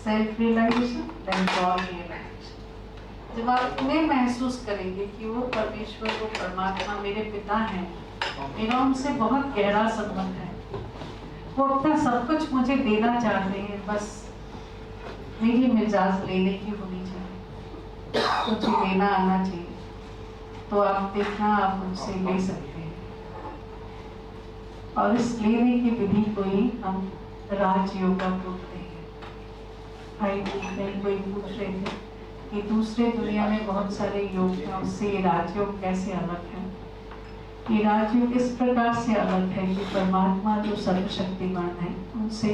Self realization, then God realization. जब आप इन्हें महसूस करेंगे कि वो परमेश्वर, वो परमात्मा मेरे पिता हैं, मेरा उनसे बहुत गहरा संबंध है, वो अपना सब कुछ मुझे देना चाहते हैं, बस मेरी मिजाज लेने की होनी चाहिए, मुझे लेना आना चाहिए, तो आप देखना आप मुझसे ले सकते हैं। और इस लेने की विधि को ही हम राजयोगा बोलते हैं। भाई नहीं कोई पूछ रहे थे कि दूसरे दुनिया में बहुत सारे योग हैं, उससे ये राजयोग कैसे अलग है। ये राजयोग इस प्रकार से अलग है कि परमात्मा जो सर्वशक्तिमान है उनसे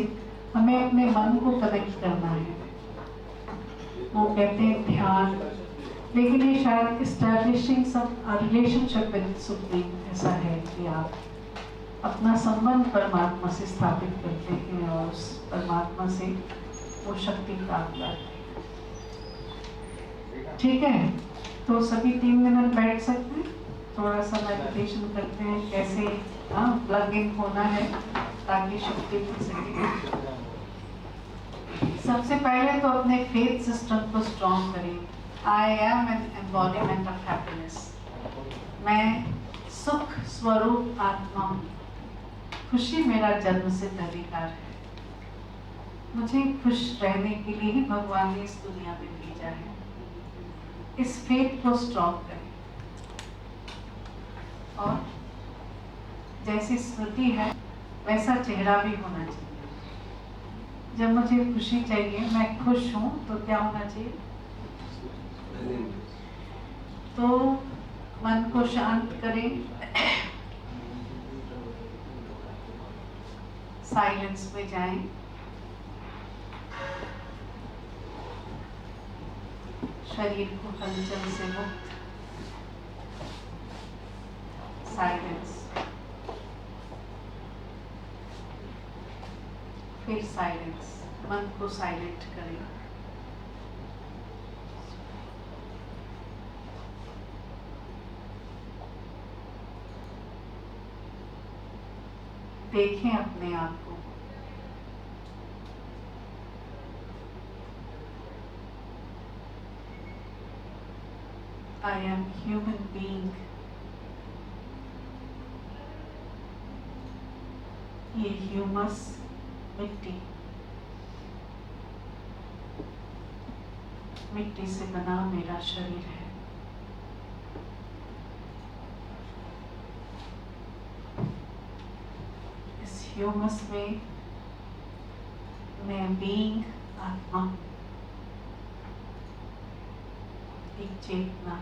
हमें अपने मन को कनेक्ट करना है। वो कहते हैं ध्यान, लेकिन ये शायद establishing some relationship with supreme ऐसा है कि आप अपना संबंध परमात्मा से स्थापित करते हैं और उस परमात्मा से वो शक्ति प्राप्त करते हैं। ठीक है, तो सभी 3 मिनट बैठ सकते हैं, थोड़ा सा मेडिटेशन करते हैं कैसे प्लग इन होना है ताकि शक्ति मिल सके। सबसे पहले तो अपने फेथ सिस्टम को स्ट्रॉन्ग करें। I am an embodiment of happiness. मैं सुख स्वरूप आत्मा हूँ। खुशी मेरा जन्म सिद्ध अधिकार है। मुझे खुश रहने के लिए ही भगवान ने इस दुनिया में भेजा है। इस फेथ को स्ट्रॉन्ग करें। और जैसी स्मृति है वैसा चेहरा भी होना चाहिए। जब मुझे खुशी चाहिए, मैं खुश हूँ, तो क्या होना चाहिए? तो मन को शांत करें, साइलेंस में जाएं, शरीर को हलचल से मुक्त, साइलेंस, फिर साइलेंस, मन को साइलेंट करें। देखें अपने आप को। I am human being। ये ह्यूमस मिट्टी से बना मेरा शरीर है। इस ह्यूमस में मैं बीइंग आत्मा, एक चेतना,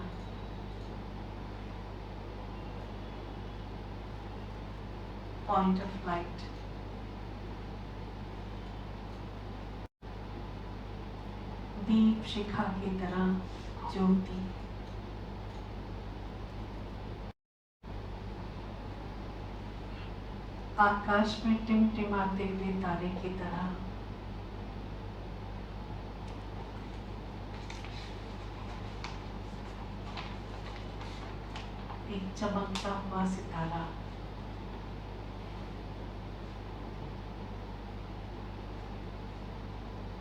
पॉइंट ऑफ लाइट, दीप शिखा की तरह ज्योति, आकाश में टिमटिमाते हुए तारे की तरह, एक चमकता हुआ सितारा,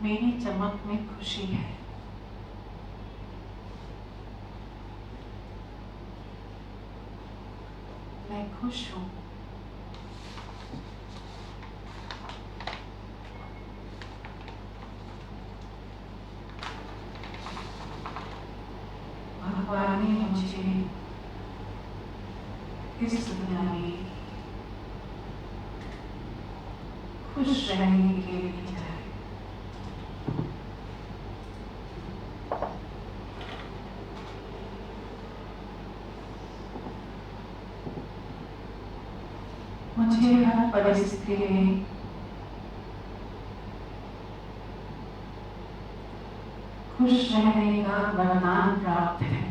मेरी चमक में खुशी है। मैं खुश हूँ। भगवान ने मुझे इस दुनिया में खुश रहने के लिए भेजा है। मुझे हर परिस्थिति में खुश रहने का वरदान प्राप्त है।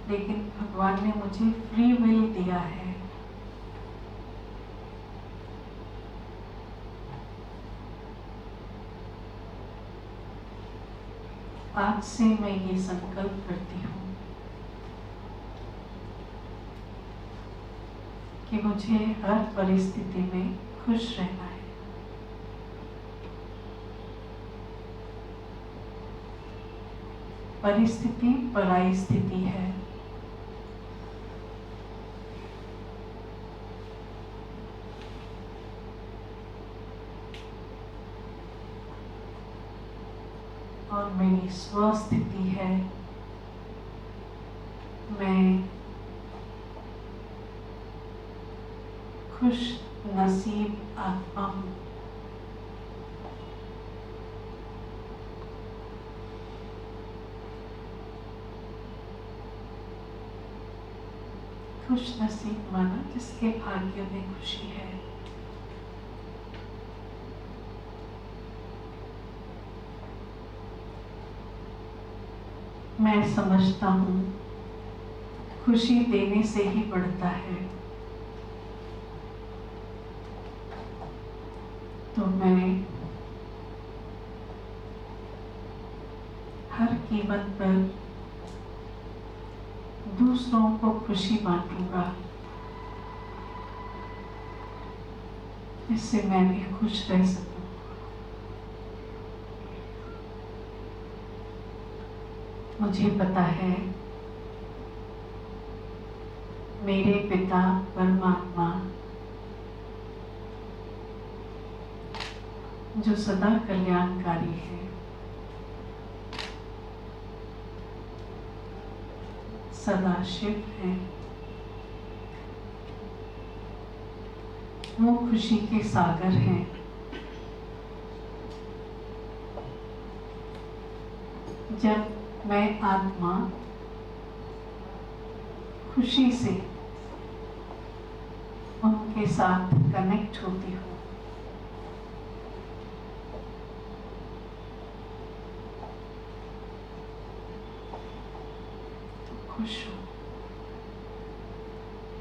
लेकिन भगवान ने मुझे फ्री विल दिया है। आज से मैं ये संकल्प करती हूँ कि मुझे हर परिस्थिति में खुश रहना है। परिस्थिति पराई स्थिति है। और मेरी स्वस्थिति है, मैं खुश नसीब आत्मा हूँ। खुश नसीब माना जिसके भाग्य में खुशी है। मैं समझता हूँ खुशी देने से ही बढ़ता है, तो मैं हर कीमत पर दूसरों को खुशी बांटूंगा, इससे मैं भी खुश रह सकूं। मुझे पता है मेरे पिता परमात्मा जो सदा कल्याणकारी है, सदा शिव है, वो खुशी के सागर हैं। जब मैं आत्मा खुशी से उनके साथ कनेक्ट होती हूँ, तो खुश हूँ,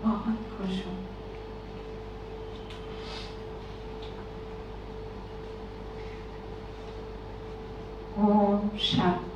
बहुत खुश हूँ। ओम शांति।